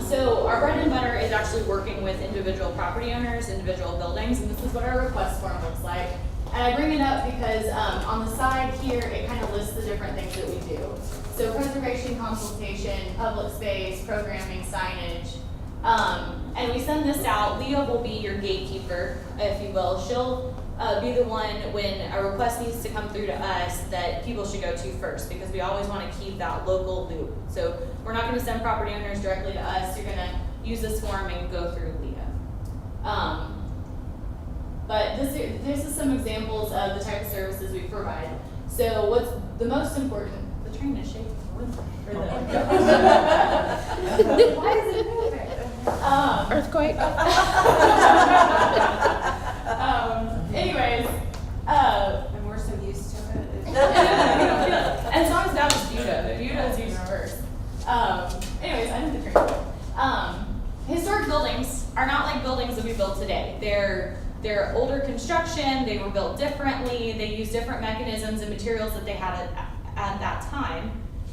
So our bread and butter is actually working with individual property owners, individual buildings, and this is what our request form looks like. And I bring it up because on the side here, it kind of lists the different things that we do. So preservation, consultation, public space, programming, signage. And we send this out. Leah will be your gatekeeper, if you will. She'll be the one when a request needs to come through to us that people should go to first, because we always want to keep that local loop. So we're not going to send property owners directly to us. You're going to use this form and go through Leah. But this is some examples of the type of services we provide. So what's the most important? The train is shaking. Why is it moving? Earthquake. Anyways, And we're so used to it. and it's not as bad as Buda. Buda is usually worse. Anyways, I need the train. Historic buildings are not like buildings that we build today. They're older construction. They were built differently. They use different mechanisms and materials that they had at that time,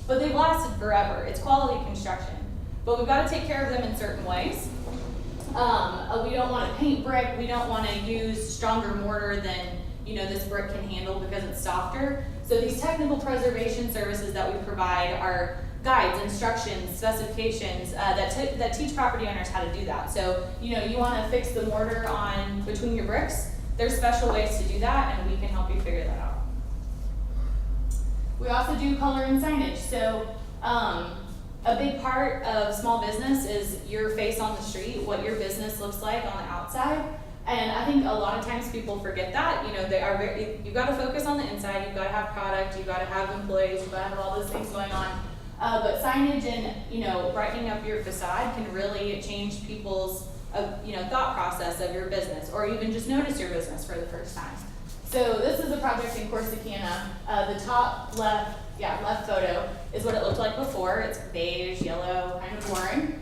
but they've lasted forever. It's quality construction, but we've got to take care of them in certain ways. We don't want to paint brick. We don't want to use stronger mortar than this brick can handle because it's softer. So these technical preservation services that we provide are guides, instructions, specifications that teach property owners how to do that. So you want to fix the mortar on between your bricks. There's special ways to do that, and we can help you figure that out. We also do color and signage. So a big part of small business is your face on the street, what your business looks like on the outside. And I think a lot of times people forget that. You've got to focus on the inside. You've got to have product. You've got to have employees. You've got to have all those things going on. But signage and brightening up your facade can really change people's thought process of your business, or even just notice your business for the first time. So this is a project in Corsicana. The top left photo is what it looked like before. It's beige, yellow, kind of boring.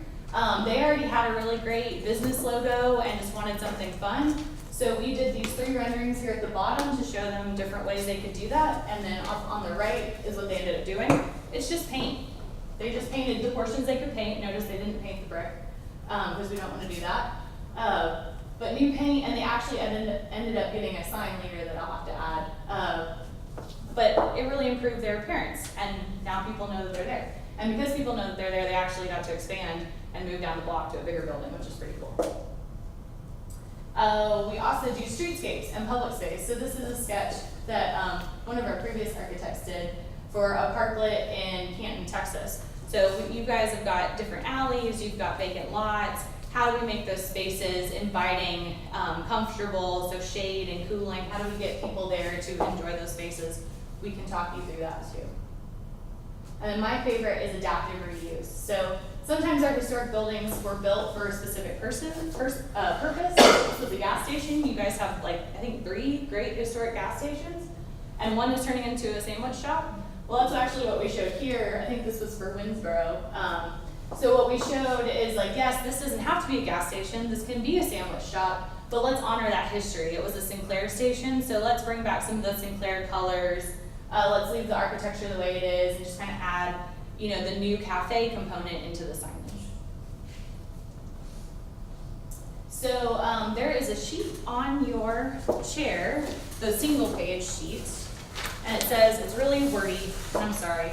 They already had a really great business logo and just wanted something fun. So we did these 3 renderings here at the bottom to show them different ways they could do that. And then up on the right is what they ended up doing. It's just paint. They just painted the portions they could paint. Notice they didn't paint the brick because we don't want to do that. But new paint, and they actually ended up getting a sign later that I'll have to add. But it really improved their appearance, and now people know that they're there. And because people know that they're there, they actually got to expand and move down the block to a bigger building, which is pretty cool. We also do streetscapes and public space. So this is a sketch that one of our previous architects did for a parklet in Canton, Texas. So you guys have got different alleys, you've got vacant lots. How do we make those spaces inviting, comfortable, so shade and cooling? How do we get people there to enjoy those spaces? We can talk you through that too. And then my favorite is adaptive reuse. So sometimes our historic buildings were built for a specific purpose. This was a gas station. You guys have I think 3 great historic gas stations, and one is turning into a sandwich shop. Well, that's actually what we showed here. I think this was for Winsboro. So what we showed is yes, this doesn't have to be a gas station. This can be a sandwich shop, but let's honor that history. It was a Sinclair station, so let's bring back some of the Sinclair colors. Let's leave the architecture the way it is and just kind of add, the new cafe component into the signage. So there is a sheet on your chair, the single page sheet, and it says, it's really wordy, and I'm sorry.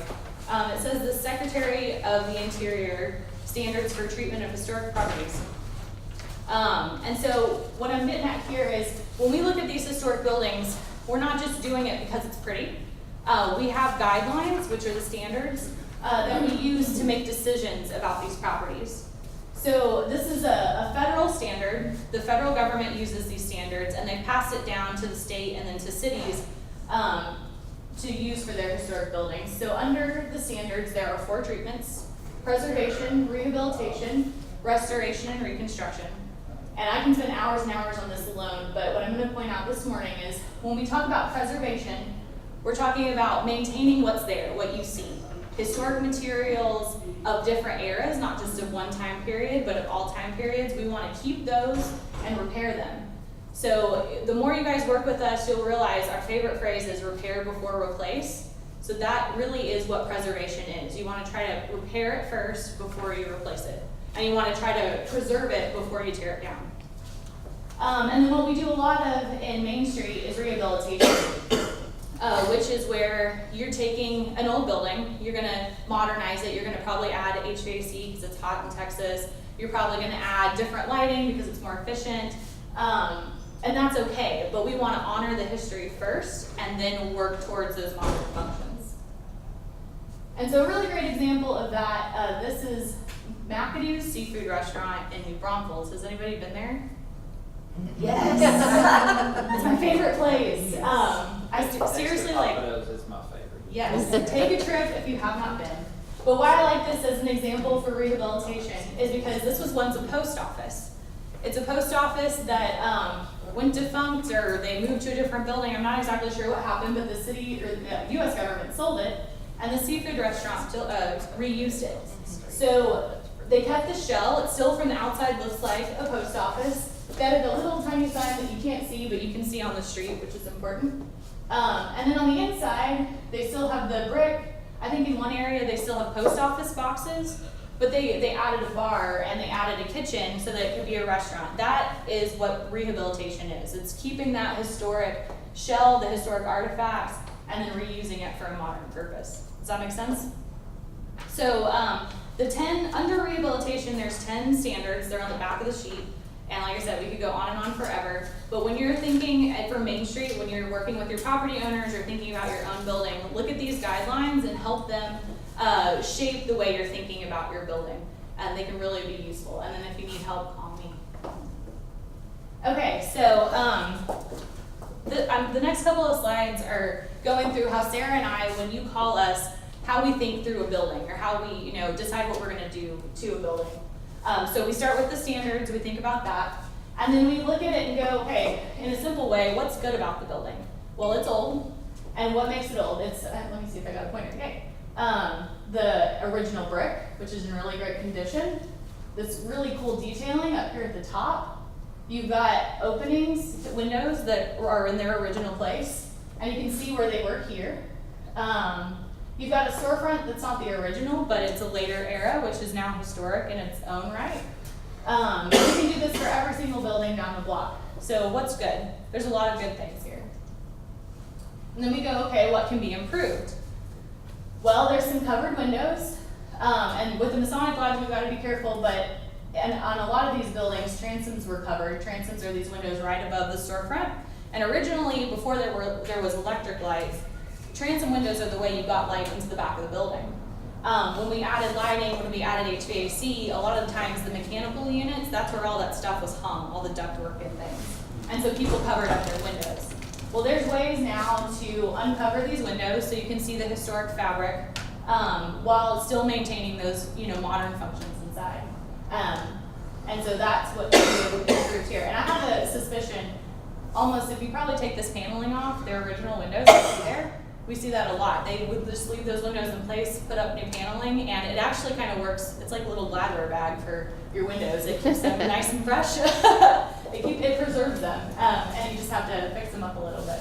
It says the Secretary of the Interior standards for treatment of historic properties. And so what I'm getting at here is when we look at these historic buildings, we're not just doing it because it's pretty. We have guidelines, which are the standards, that we use to make decisions about these properties. So this is a federal standard. The federal government uses these standards and they pass it down to the state and then to cities to use for their historic buildings. So under the standards, there are 4 treatments: preservation, rehabilitation, restoration, and reconstruction. And I can spend hours and hours on this alone, but what I'm going to point out this morning is when we talk about preservation, we're talking about maintaining what's there, what you see. Historic materials of different eras, not just of one time period, but of all time periods. We want to keep those and repair them. So the more you guys work with us, you'll realize our favorite phrase is repair before replace. So that really is what preservation is. You want to try to repair it first before you replace it. And you want to try to preserve it before you tear it down. And then what we do a lot of in Main Street is rehabilitation, which is where you're taking an old building, you're going to modernize it, you're going to probably add HVAC because it's hot in Texas, you're probably going to add different lighting because it's more efficient, and that's okay, but we want to honor the history first and then work towards those modern functions. And so a really great example of that, this is McAdoo's Seafood Restaurant in New Braunfels. Has anybody been there? Yes. It's my favorite place. Seriously, like, Tacos is my favorite. yes, take a trip if you have not been. But why I like this as an example for rehabilitation is because this was once a post office. It's a post office that went defunct or they moved to a different building. I'm not exactly sure what happened, but the city or the U.S. government sold it, and the seafood restaurant still reused it. So they kept the shell. It still from the outside looks like a post office. They added a little tiny sign that you can't see, but you can see on the street, which is important. And then on the inside, they still have the brick. I think in one area they still have post office boxes, but they added a bar and they added a kitchen so that it could be a restaurant. That is what rehabilitation is. It's keeping that historic shell, the historic artifacts, and then reusing it for a modern purpose. Does that make sense? So under rehabilitation, there's 10 standards. They're on the back of the sheet. And like I said, we could go on and on forever. But when you're thinking for Main Street, when you're working with your property owners or thinking about your own building, look at these guidelines and help them shape the way you're thinking about your building. And they can really be useful. And then if you need help, call me. Okay, so the next couple of slides are going through how Sarah and I, when you call us, how we think through a building or how we decide what we're going to do to a building. So we start with the standards, we think about that, and then we look at it and go, okay, in a simple way, what's good about the building? Well, it's old, and what makes it old? It's, let me see if I got a pointer, okay. The original brick, which is in really great condition. This really cool detailing up here at the top. You've got openings, windows that are in their original place, and you can see where they were here. You've got a storefront that's not the original, but it's a later era, which is now historic in its own right. You can do this for every single building down the block. So what's good? There's a lot of good things here. And then we go, okay, what can be improved? Well, there's some covered windows. And with the Masonic Lodge, we've got to be careful, and on a lot of these buildings, transoms were covered. Transoms are these windows right above the storefront. And originally, before there was electric lights, transom windows are the way you got light into the back of the building. When we added lighting, when we added HVAC, a lot of the times the mechanical units, that's where all that stuff was hung, all the ductwork and things. And so people covered up their windows. Well, there's ways now to uncover these windows so you can see the historic fabric while still maintaining those modern functions inside. And so that's what we improved here. And I have a suspicion, almost if you probably take this paneling off, their original windows there, we see that a lot. They would just leave those windows in place, put up new paneling, and it actually kind of works. It's like a little Gladware bag for your windows. It keeps them nice and fresh. It preserves them, and you just have to fix them up a little bit.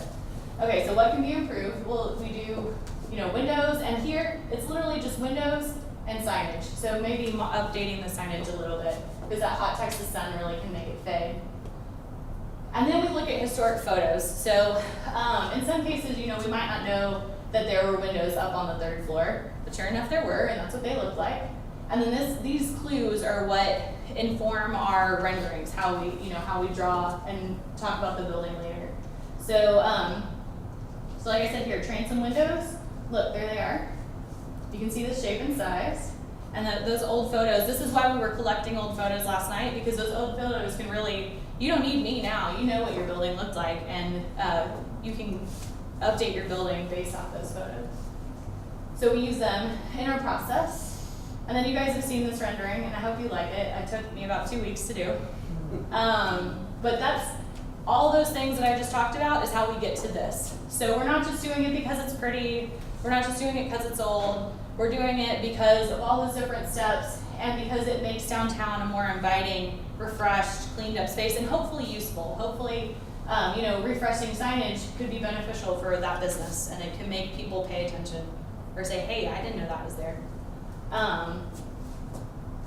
Okay, so what can be improved? Well, we do, windows, and here it's literally just windows and signage. So maybe updating the signage a little bit because that hot Texas sun really can make it fade. And then we look at historic photos. So in some cases, we might not know that there were windows up on the 3rd floor, but sure enough there were, and that's what they looked like. And then these clues are what inform our renderings, how we draw and talk about the building later. So, so like I said here, transom windows, look, there they are. You can see the shape and size. And those old photos, this is why we were collecting old photos last night, because those old photos can really, you don't need me now, you know what your building looked like, and you can update your building based off those photos. So we use them in our process. And then you guys have seen this rendering, and I hope you like it. It took me about 2 weeks to do. But that's all those things that I just talked about is how we get to this. So we're not just doing it because it's pretty, we're not just doing it because it's old, we're doing it because of all those different steps and because it makes downtown a more inviting, refreshed, cleaned up space and hopefully useful. Hopefully, refreshing signage could be beneficial for that business and it can make people pay attention or say, hey, I didn't know that was there.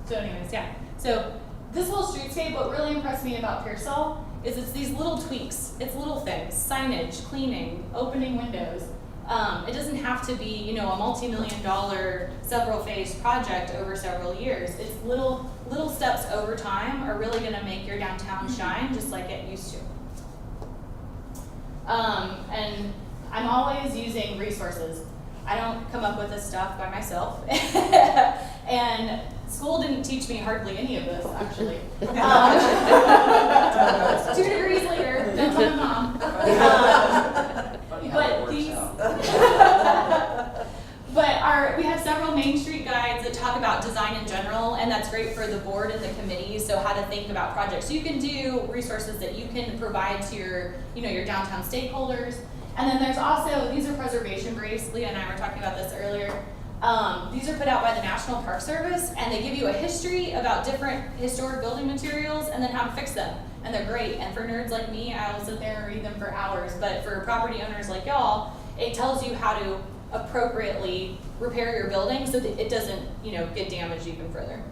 So anyways, yeah. So this whole streetscape, what really impressed me about Pearsall is it's these little tweaks. It's little things, signage, cleaning, opening windows. It doesn't have to be, a multi-million-dollar, several-phase project over several years. It's little steps over time are really going to make your downtown shine just like it used to. And I'm always using resources. I don't come up with this stuff by myself. And school didn't teach me hardly any of this, actually. 2 degrees later, don't tell my mom. But these, we have several Main Street guides that talk about design in general, and that's great for the board and the committees, so how to think about projects. So you can do resources that you can provide to your, your downtown stakeholders. And then there's also, these are preservation briefs. Leah and I were talking about this earlier. These are put out by the National Park Service, and they give you a history about different historic building materials and then how to fix them. And they're great. And for nerds like me, I'll sit there and read them for hours. But for property owners like y'all, it tells you how to appropriately repair your building so that it doesn't, get damaged even further.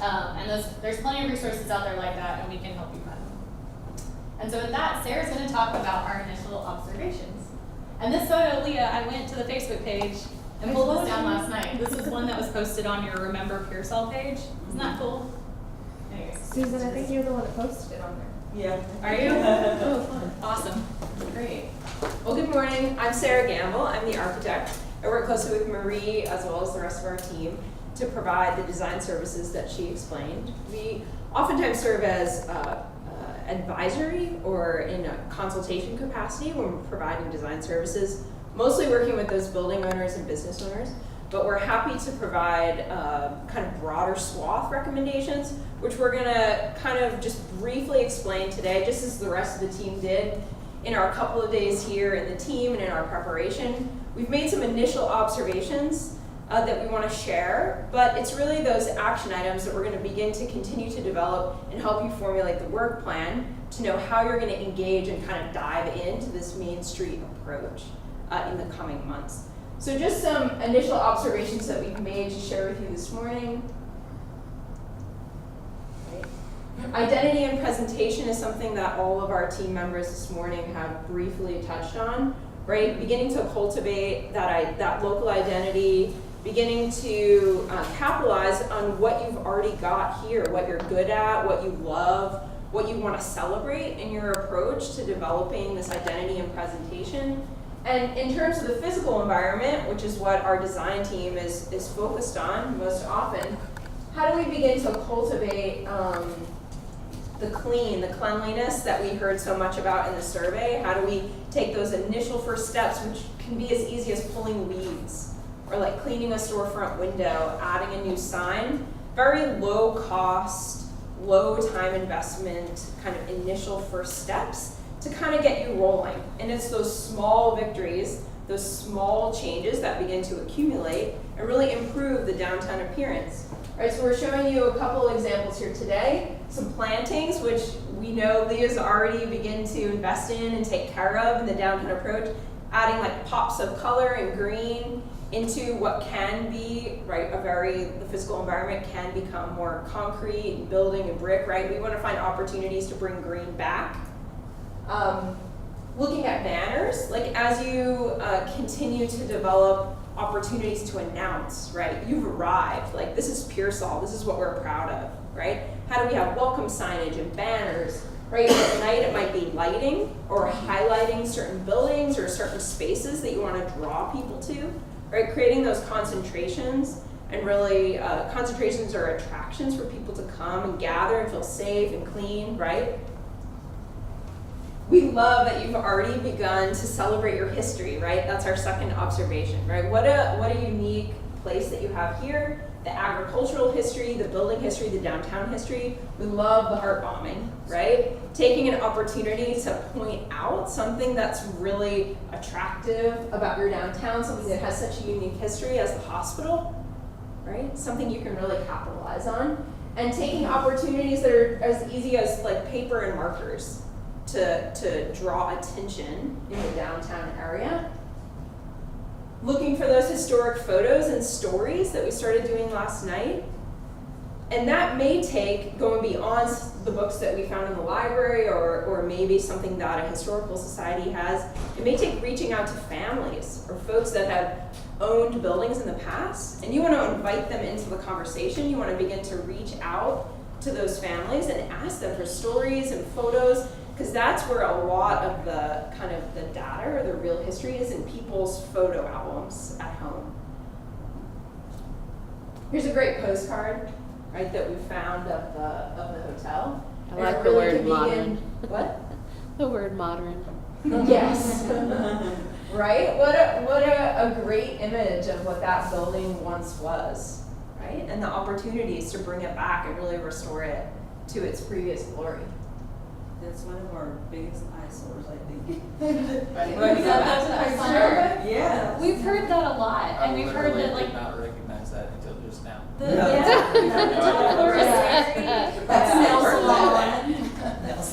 And there's plenty of resources out there like that, and we can help you find them. And so with that, Sarah's going to talk about our initial observations. And this photo, Leah, I went to the Facebook page and pulled this down last night. This is one that was posted on your Remember Pearsall page. Isn't that cool? Anyways. Susan, I think you're the one that posted it on there. Yeah. Are you? Oh, fun. Awesome. Great. Well, good morning. I'm Sarah Gamble. I'm the architect. I work closely with Marie as well as the rest of our team to provide the design services that she explained. We oftentimes serve as advisory or in a consultation capacity when we're providing design services, mostly working with those building owners and business owners, but we're happy to provide kind of broader swath recommendations, which we're gonna kind of just briefly explain today, just as the rest of the team did in our couple of days here in the team and in our preparation. We've made some initial observations that we want to share, but it's really those action items that we're going to begin to continue to develop and help you formulate the work plan to know how you're going to engage and kind of dive into this Main Street approach in the coming months. So just some initial observations that we've made to share with you this morning. Identity and presentation is something that all of our team members this morning have briefly touched on, right? Beginning to cultivate that local identity, beginning to capitalize on what you've already got here, what you're good at, what you love, what you want to celebrate in your approach to developing this identity and presentation. And in terms of the physical environment, which is what our design team is focused on most often, how do we begin to cultivate the cleanliness that we heard so much about in the survey? How do we take those initial first steps, which can be as easy as pulling weeds or like cleaning a storefront window, adding a new sign, very low cost, low time investment, kind of initial first steps to kind of get you rolling. And it's those small victories, those small changes that begin to accumulate and really improve the downtown appearance. All right, so we're showing you a couple examples here today. Some plantings, which we know Leah's already begin to invest in and take care of in the downtown approach, adding like pops of color and green into what can be, right, the physical environment can become more concrete and building and brick, right? We want to find opportunities to bring green back. Looking at banners, like as you continue to develop opportunities to announce, right? You've arrived, like this is Pearsall, this is what we're proud of, right? How do we have welcome signage and banners, right? At night it might be lighting or highlighting certain buildings or certain spaces that you want to draw people to, right? Creating those concentrations and really concentrations or attractions for people to come and gather and feel safe and clean, right? We love that you've already begun to celebrate your history, right? That's our second observation, right? What a unique place that you have here. The agricultural history, the building history, the downtown history. We love the heart bombing, right? Taking an opportunity to point out something that's really attractive about your downtown, something that has such a unique history as the hospital, right? Something you can really capitalize on. And taking opportunities that are as easy as like paper and markers to draw attention in the downtown area. Looking for those historic photos and stories that we started doing last night. And that may take going beyond the books that we found in the library or maybe something that a historical society has. It may take reaching out to families or folks that have owned buildings in the past, and you want to invite them into the conversation. You want to begin to reach out to those families and ask them for stories and photos, because that's where a lot of the kind of the data or the real history is, in people's photo albums at home. Here's a great postcard, right, that we found of the hotel. I And like it the really word could be modern. What? The word modern. Yes. Right? What a great image of what that building once was, right? And the opportunities to bring it back and really restore it to its previous glory. That's one of our biggest eyesores, I think. Yeah. We've heard that a lot, and we've heard that like did not recognize that until just now. the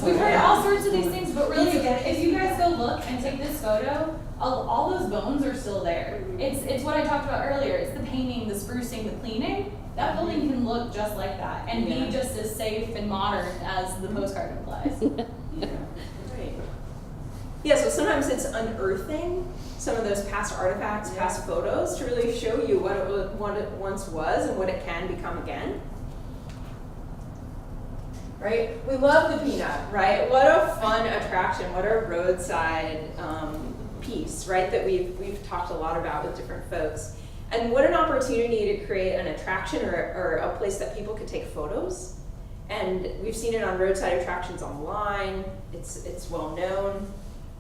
We've heard all sorts of these things, but really, if you guys go look and take this photo, all those bones are still there. It's what I talked about earlier. It's the painting, the sprucing, the cleaning. That building can look just like that and be just as safe and modern as the postcard implies. Right. Yeah, so sometimes it's unearthing some of those past artifacts, past photos, to really show you what it once was and what it can become again. Right? We love the peanut, right? What a fun attraction, what a roadside piece, right? That we've talked a lot about with different folks. And what an opportunity to create an attraction or a place that people could take photos. And we've seen it on roadside attractions online. It's well known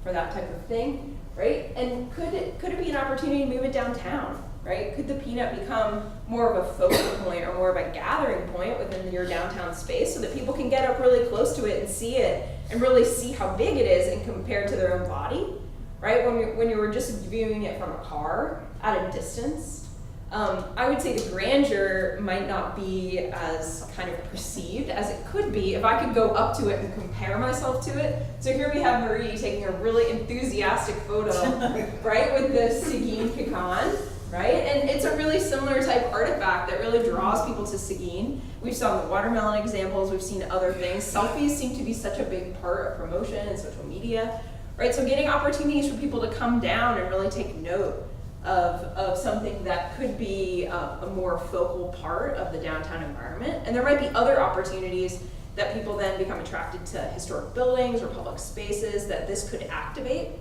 for that type of thing, right? And could it be an opportunity to move it downtown, right? Could the peanut become more of a focal point or more of a gathering point within your downtown space so that people can get up really close to it and see it and really see how big it is and compared to their own body, right? When you were just viewing it from a car at a distance, I would say the grandeur might not be as kind of perceived as it could be if I could go up to it and compare myself to it. So here we have Marie taking a really enthusiastic photo, right, with the Seguin pecan, right? And it's a really similar type artifact that really draws people to Seguin. We've saw the watermelon examples, we've seen other things. Selfies seem to be such a big part of promotion and social media, right? So getting opportunities for people to come down and really take note of something that could be a more focal part of the downtown environment. And there might be other opportunities that people then become attracted to historic buildings or public spaces that this could activate.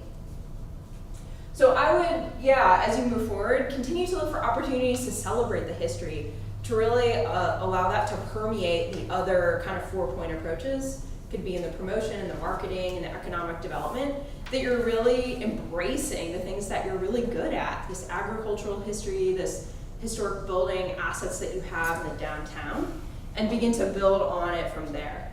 So I would, as you move forward, continue to look for opportunities to celebrate the history, to really allow that to permeate the other kind of 4-point approaches. Could be in the promotion and the marketing and the economic development, that you're really embracing the things that you're really good at, this agricultural history, this historic building assets that you have in the downtown, and begin to build on it from there.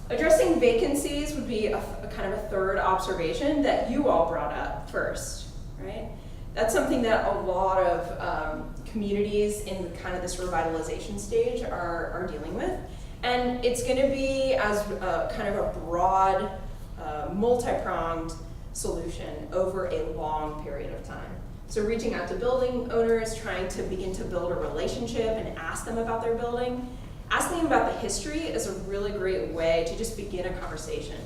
Addressing vacancies would be a kind of a third observation that you all brought up first, right? That's something that a lot of communities in kind of this revitalization stage are dealing with. And it's going to be as kind of a broad, multi-pronged solution over a long period of time. So reaching out to building owners, trying to begin to build a relationship and ask them about their building. Asking them about the history is a really great way to just begin a conversation.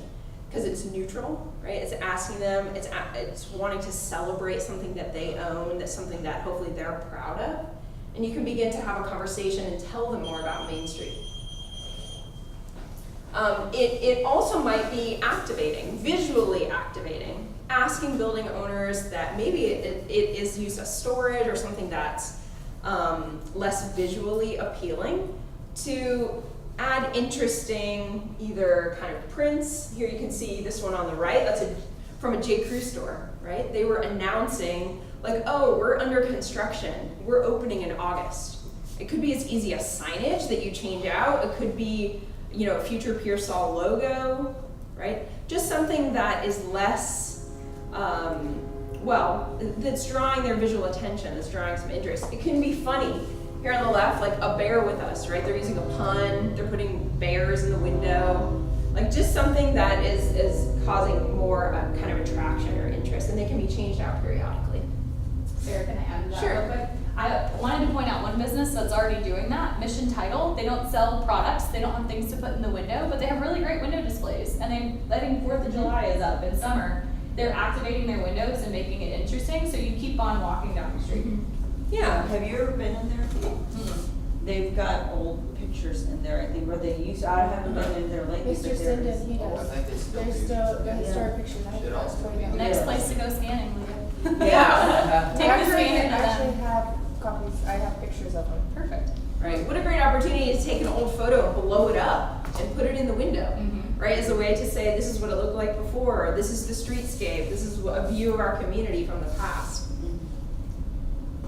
because it's neutral, right? It's asking them, it's wanting to celebrate something that they own, that's something that hopefully they're proud of. And you can begin to have a conversation and tell them more about Main Street. It also might be activating, visually activating, asking building owners that maybe it is used as storage or something that's less visually appealing to add interesting either kind of prints. Here you can see this one on the right, that's from a J. Crew store, right? They were announcing like, oh, we're under construction, we're opening in August. It could be as easy as signage that you change out. It could be, you know, a future Pearsall logo, right? Just something that is less, that's drawing their visual attention, that's drawing some interest. It can be funny. Here on the left, like a bear with us, right? They're using a pun, they're putting bears in the window. Like just something that is causing more kind of attraction or interest, and they can be changed out periodically. Sarah, can I add to that Sure. real quick? I wanted to point out one business that's already doing that, Mission Title. They don't sell products, they don't have things to put in the window, but they have really great window displays. And I think 4th of July is up in summer. They're activating their windows and making it interesting, so you keep on walking down the street. Yeah. Have you ever been in there? They've got old pictures in there, I think, where they used, I haven't been in there lately, Mr. but there is. Sinden, he I does. think they still There's do. still the Yeah. historic pictures. I Should have also photos be. for you. Next place to go scanning, Leah. Yeah. Take the Actually, scanner I to actually them. have copies. I have pictures of them. Perfect. Right. What a great opportunity to take an old photo and blow it up and put it in the window. Mhm. Right, as a way to say this is what it looked like before, or this is the streetscape, this is a view of our community from the past.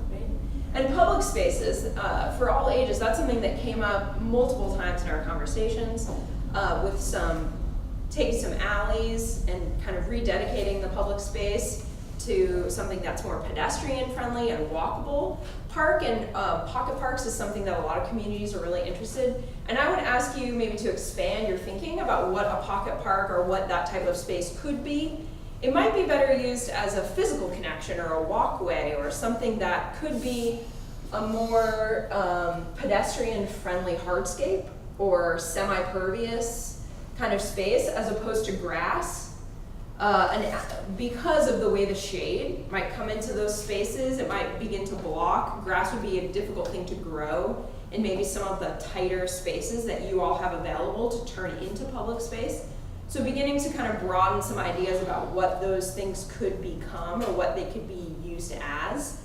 Right? And public spaces, for all ages, that's something that came up multiple times in our conversations, with taking some alleys and kind of rededicating the public space to something that's more pedestrian friendly and walkable. Park and pocket parks is something that a lot of communities are really interested. And I would ask you maybe to expand your thinking about what a pocket park or what that type of space could be. It might be better used as a physical connection or a walkway or something that could be a more pedestrian friendly hardscape or semi-pervious kind of space as opposed to grass. And because of the way the shade might come into those spaces, it might begin to block. Grass would be a difficult thing to grow in maybe some of the tighter spaces that you all have available to turn into public space. So beginning to kind of broaden some ideas about what those things could become or what they could be used as.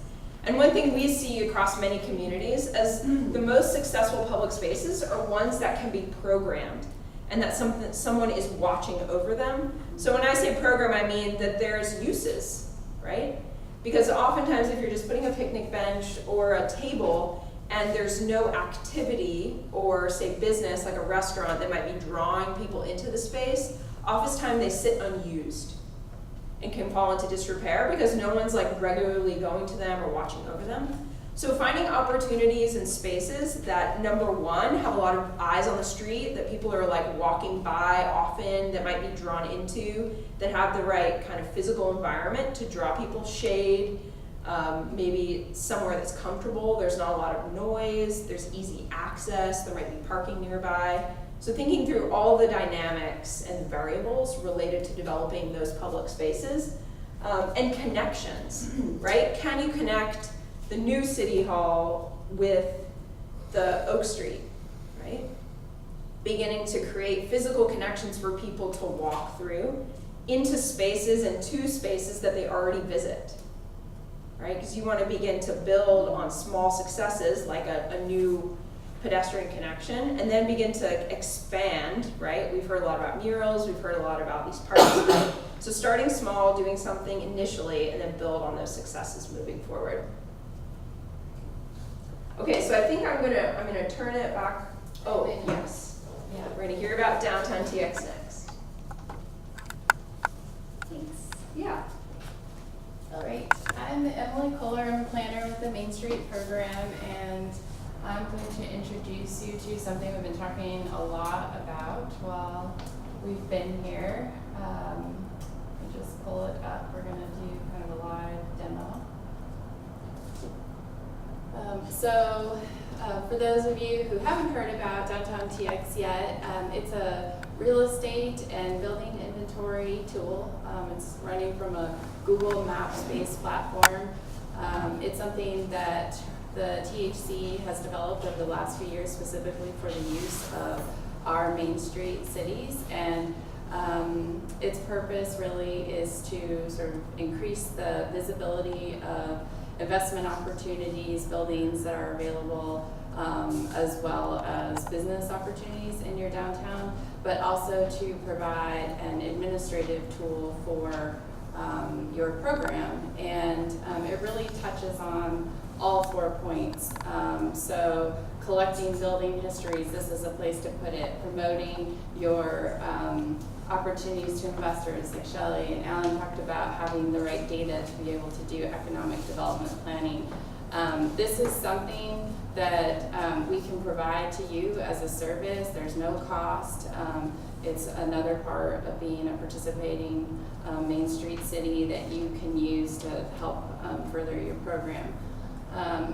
And one thing we see across many communities as the most successful public spaces are ones that can be programmed and that someone is watching over them. So when I say program, I mean that there's uses, right? Because oftentimes if you're just putting a picnic bench or a table and there's no activity or say business like a restaurant that might be drawing people into the space, oftentimes they sit unused and can fall into disrepair because no one's like regularly going to them or watching over them. So finding opportunities and spaces that, number one, have a lot of eyes on the street, that people are like walking by often, that might be drawn into, that have the right kind of physical environment to draw people, shade, maybe somewhere that's comfortable, there's not a lot of noise, there's easy access, there might be parking nearby. So thinking through all the dynamics and variables related to developing those public spaces, and connections, right? Can you connect the new City Hall with the Oak Street, right? Beginning to create physical connections for people to walk through into spaces and to spaces that they already visit, right? Because you want to begin to build on small successes like a new pedestrian connection and then begin to expand, right? We've heard a lot about murals, we've heard a lot about these parks, right? So starting small, doing something initially, and then build on those successes moving forward. Okay, so I think I'm gonna turn it back. Oh, yes. Yeah, we're gonna hear about downtown TX next. Thanks. Yeah. All right. I'm Emily Kohler. I'm a planner with the Main Street program, and I'm going to introduce you to something we've been talking a lot about while we've been here. Let me just pull it up. We're gonna do kind of a live demo. For those of you who haven't heard about Downtown TX yet, it's a real estate and building inventory tool. It's running from a Google Maps-based platform. It's something that the THC has developed over the last few years specifically for the use of our Main Street cities, and its purpose really is to sort of increase the visibility of investment opportunities, buildings that are available, as well as business opportunities in your downtown, but also to provide an administrative tool for your program. And it really touches on all 4 points. So collecting building histories, this is a place to put it. Promoting your opportunities to investors, like Shelley and Alan talked about, having the right data to be able to do economic development planning. This is something that we can provide to you as a service. There's no cost. It's another part of being a participating Main Street city that you can use to help further your program.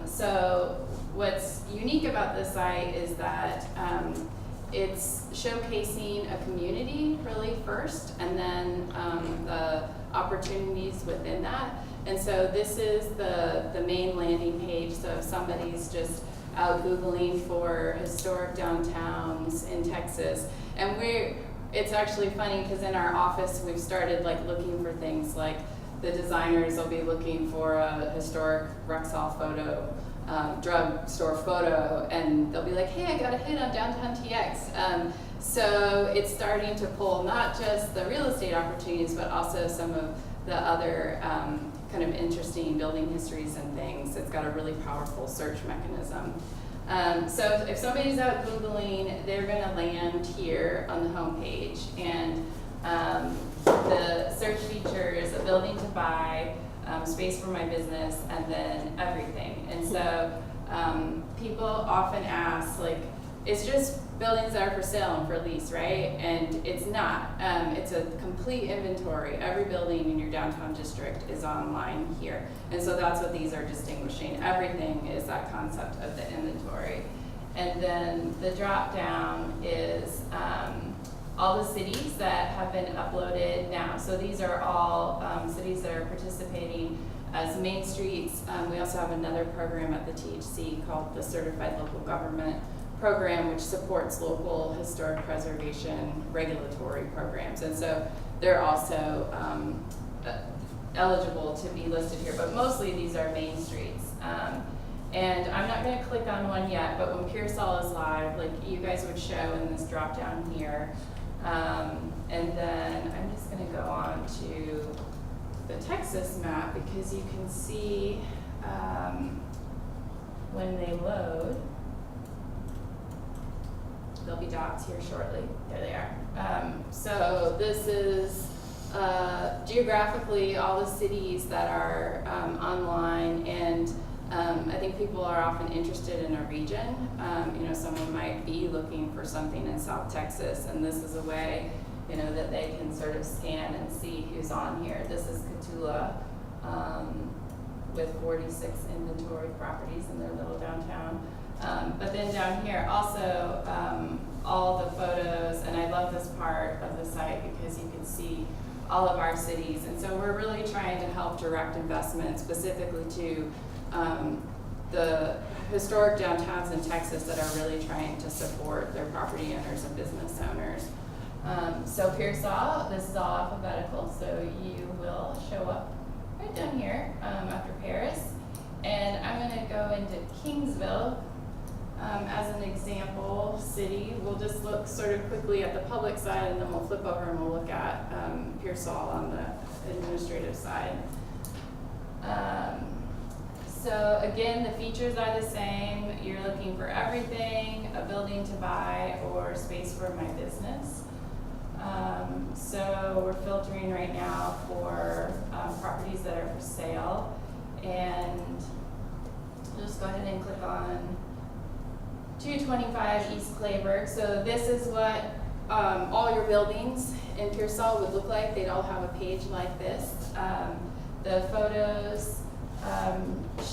So what's unique about this site is that it's showcasing a community really first, and then the opportunities within that. And so this is the main landing page. So if somebody's just out Googling for historic downtowns in Texas, and it's actually funny because in our office we've started like looking for things like the designers will be looking for a historic Rexall photo, drugstore photo, and they'll be like, hey, I got a hit on Downtown TX. So it's starting to pull not just the real estate opportunities, but also some of the other kind of interesting building histories and things. It's got a really powerful search mechanism. So if somebody's out Googling, they're gonna land here on the homepage, and the search features a building to buy, space for my business, and then everything. And so people often ask, like, it's just buildings that are for sale and for lease, right? And it's not. It's a complete inventory. Every building in your downtown district is online here. And so that's what these are distinguishing. Everything is that concept of the inventory. And then the drop down is all the cities that have been uploaded now. So these are all cities that are participating as Main Streets. We also have another program at the THC called the Certified Local Government Program, which supports local historic preservation regulatory programs. And so they're also eligible to be listed here, but mostly these are Main Streets. And I'm not gonna click on one yet, but when Pearsall is live, like you guys would show in this drop down here. And then I'm just gonna go on to the Texas map because you can see when they load, there'll be dots here shortly. There they are. So this is geographically all the cities that are online, and I think people are often interested in a region. Someone might be looking for something in South Texas, and this is a way, that they can sort of scan and see who's on here. This is Cotulla with 46 inventory properties in their little downtown. But then down here also all the photos, and I love this part of the site because you can see all of our cities. And so we're really trying to help direct investment specifically to the historic downtowns in Texas that are really trying to support their property owners and business owners. So Pearsall, this is all alphabetical, so you will show up right down here after Paris. And I'm going to go into Kingsville as an example city. We'll just look sort of quickly at the public side, and then we'll flip over and we'll look at Pearsall on the administrative side. So again, the features are the same. You're looking for everything, a building to buy or space for my business. So we're filtering right now for properties that are for sale, and I'll just go ahead and click on 225 East Clayburgh. So this is what all your buildings in Pearsall would look like. They'd all have a page like this. The photos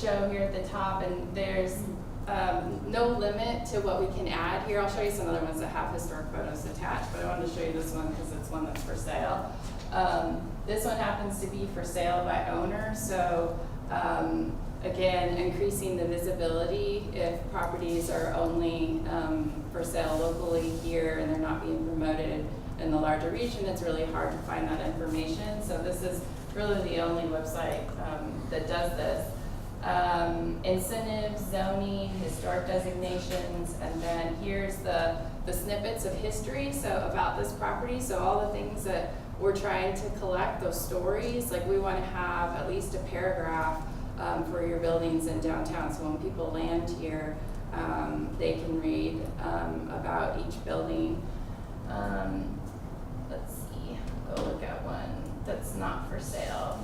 show here at the top, and there's no limit to what we can add here. I'll show you some other ones that have historic photos attached, but I wanted to show you this one because it's one that's for sale. This one happens to be for sale by owner, so again, increasing the visibility if properties are only for sale locally here and they're not being promoted in the larger region, it's really hard to find that information. So this is really the only website that does this. Incentives, zoning, historic designations, and then here's the snippets of history, so about this property, so all the things that we're trying to collect, those stories, like we want to have at least a paragraph for your buildings in downtown, so when people land here, they can read about each building. Let's see, go look at one that's not for sale.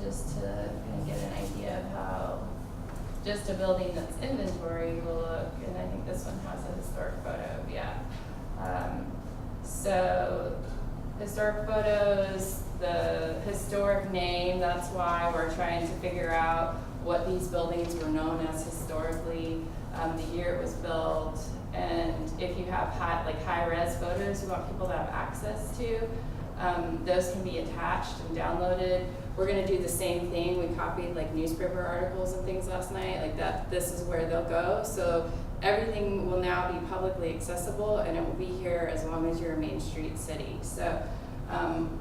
Just to kind of get an idea of how just a building that's inventory will look, and I think this one has a historic photo, yeah. So historic photos, the historic name, that's why we're trying to figure out what these buildings were known as historically, the year it was built, and if you have high-res photos you want people to have access to, those can be attached and downloaded. We're gonna do the same thing. We copied like newspaper articles and things last night, like that. This is where they'll go. So everything will now be publicly accessible, and it will be here as long as you're a Main Street city. So,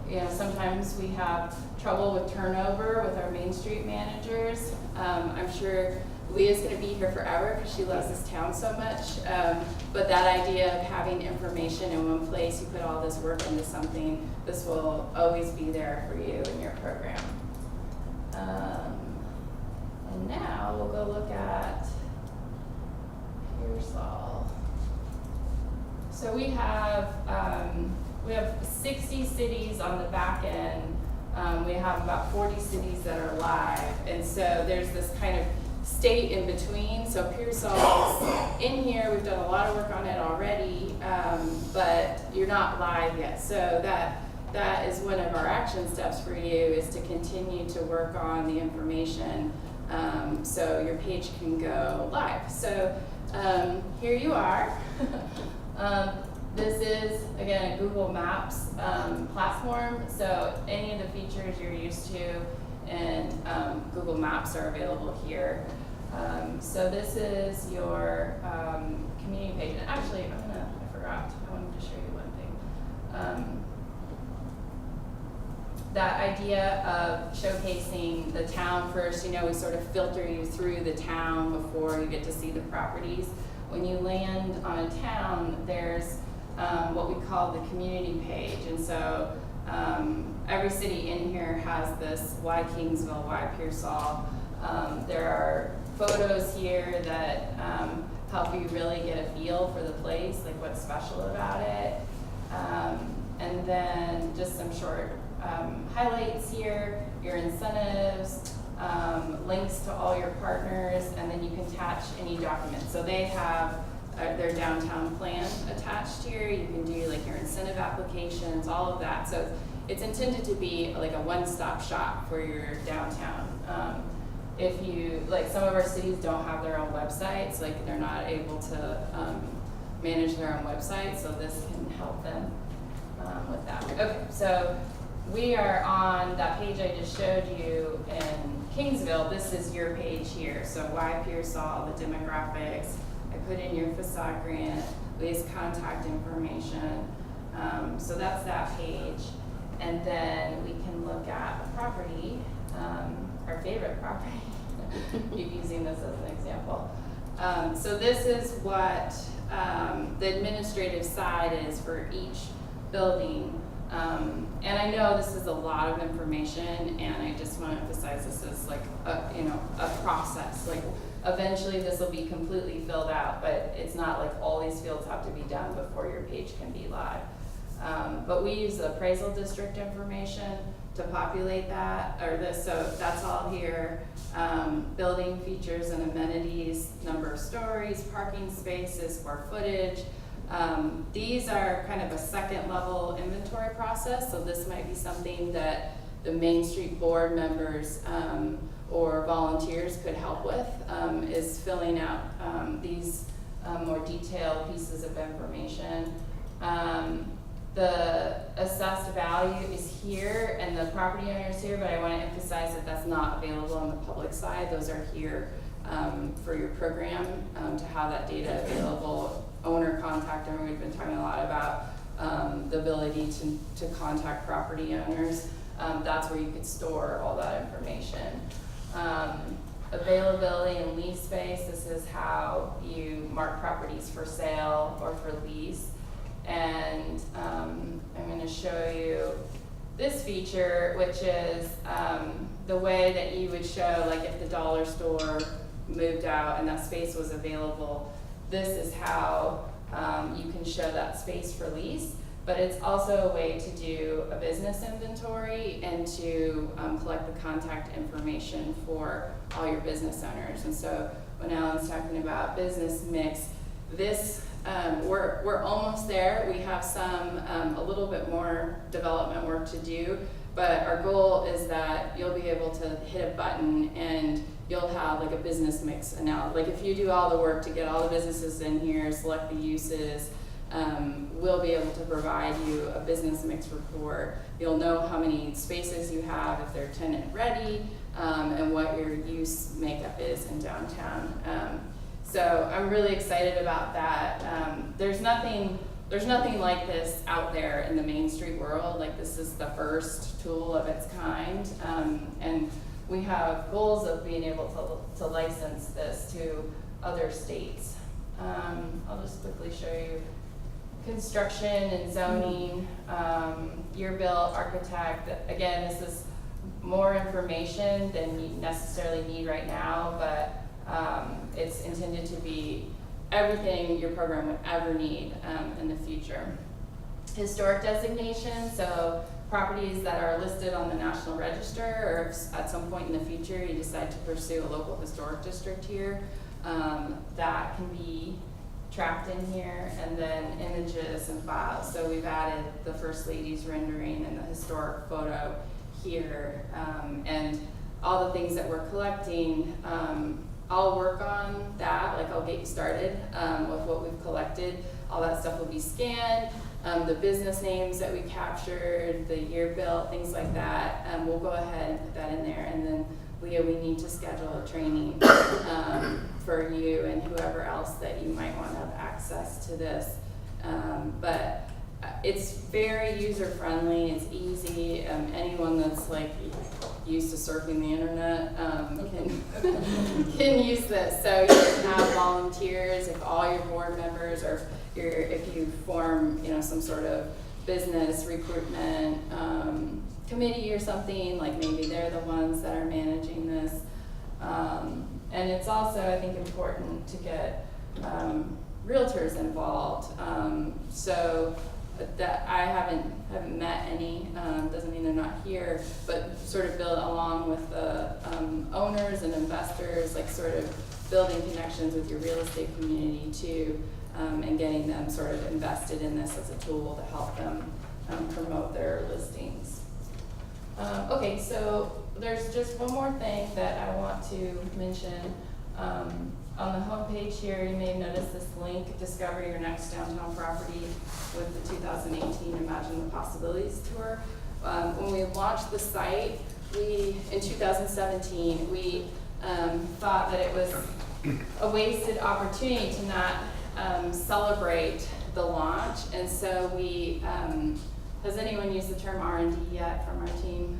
you know, sometimes we have trouble with turnover with our Main Street managers. I'm sure Leah's gonna be here forever because she loves this town so much. But that idea of having information in one place, you put all this work into something, this will always be there for you in your program. And now we'll go look at Pearsall. So we have 60 cities on the back end. We have about 40 cities that are live, and so there's this kind of state in between. So Pearsall is in here. We've done a lot of work on it already, but you're not live yet. So that is one of our action steps for you, is to continue to work on the information so your page can go live. So here you are. This is, again, a Google Maps platform, so any of the features you're used to in Google Maps are available here. So this is your community page. And actually, I forgot, I wanted to show you one thing. That idea of showcasing the town first, you know, we sort of filter you through the town before you get to see the properties. When you land on a town, there's what we call the community page. And so every city in here has this why Kingsville, why Pearsall. There are photos here that help you really get a feel for the place, like what's special about it. And then just some short highlights here, your incentives, links to all your partners, and then you can attach any documents. So they have their downtown plan attached here. You can do like your incentive applications, all of that. So it's intended to be like a one-stop shop for your downtown. If you, like some of our cities don't have their own websites, like they're not able to manage their own website, so this can help them with that. Okay, so we are on that page I just showed you in Kingsville. This is your page here. So why Pearsall, the demographics. I put in your facade grant, Lee's contact information. So that's that page. And then we can look at a property, our favorite property. Keep using this as an example. So this is what the administrative side is for each building. And I know this is a lot of information, and I just want to emphasize this is like a process. Like eventually this will be completely filled out, but it's not like all these fields have to be done before your page can be live. But we use the appraisal district information to populate that, or this, so that's all here. Building features and amenities, number of stories, parking spaces, square footage. These are kind of a second level inventory process, so this might be something that the Main Street board members or volunteers could help with is filling out these more detailed pieces of information. The assessed value is here and the property owner is here, but I want to emphasize that that's not available on the public side. Those are here for your program to have that data available. Owner contact, and we've been talking a lot about the ability to contact property owners. That's where you could store all that information. Availability and lease space, this is how you mark properties for sale or for lease. And I'm going to show you this feature, which is the way that you would show, like if the dollar store moved out and that space was available, this is how you can show that space for lease. But it's also a way to do a business inventory and to collect the contact information for all your business owners. And so when Alan's talking about business mix, this we're almost there. We have some a little bit more development work to do, but our goal is that you'll be able to hit a button and you'll have like a business mix analysis. Like if you do all the work to get all the businesses in here, select the uses, we'll be able to provide you a business mix report. You'll know how many spaces you have, if they're tenant ready, and what your use makeup is in downtown. So I'm really excited about that. There's nothing like this out there in the Main Street world. Like this is the first tool of its kind, and we have goals of being able to license this to other states. I'll just quickly show you construction and zoning, year built, architect. Again, this is more information than you necessarily need right now, but it's intended to be everything your program would ever need in the future. Historic designation, so properties that are listed on the National Register, or if at some point in the future you decide to pursue a local historic district here, that can be trapped in here, and then images and files. So we've added the First Lady's rendering and the historic photo here, and all the things that we're collecting. I'll work on that, like I'll get you started with what we've collected. All that stuff will be scanned. The business names that we captured, the year built, things like that, we'll go ahead and put that in there. And then Leah, we need to schedule a training for you and whoever else that you might want to have access to this. But it's very user friendly, it's easy. Anyone that's like used to surfing the internet can use this. So you can have volunteers if all your board members, or if you form some sort of business recruitment committee or something, like maybe they're the ones that are managing this. And it's also, I think, important to get realtors involved. So that I haven't met any, doesn't mean they're not here, but sort of build along with the owners and investors, like sort of building connections with your real estate community too, and getting them sort of invested in this as a tool to help them promote their listings. Okay, so there's just one more thing that I want to mention. On the homepage here, you may have noticed this link, Discover Your Next Downtown Property, with the 2018 Imagine the Possibilities Tour. When we launched the site, in 2017, we thought that it was a wasted opportunity to not celebrate the launch. And so we, has anyone used the term R&D yet from our team?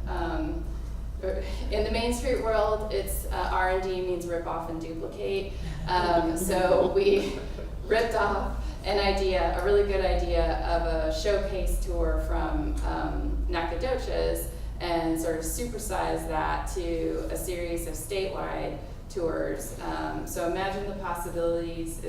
In the Main Street world, it's R&D means rip off and duplicate. So we ripped off an idea, a really good idea of a showcase tour from Nacogdoches, and sort of supersized that to a series of statewide tours. So Imagine the Possibilities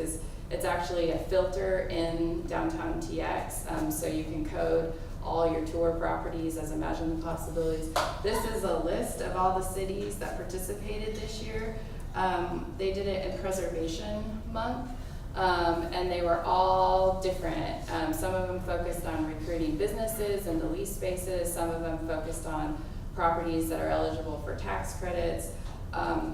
it's actually a filter in downtown TX, so you can code all your tour properties as Imagine the Possibilities. This is a list of all the cities that participated this year. They did it in Preservation Month, and they were all different. Some of them focused on recruiting businesses and the lease spaces. Some of them focused on properties that are eligible for tax credits.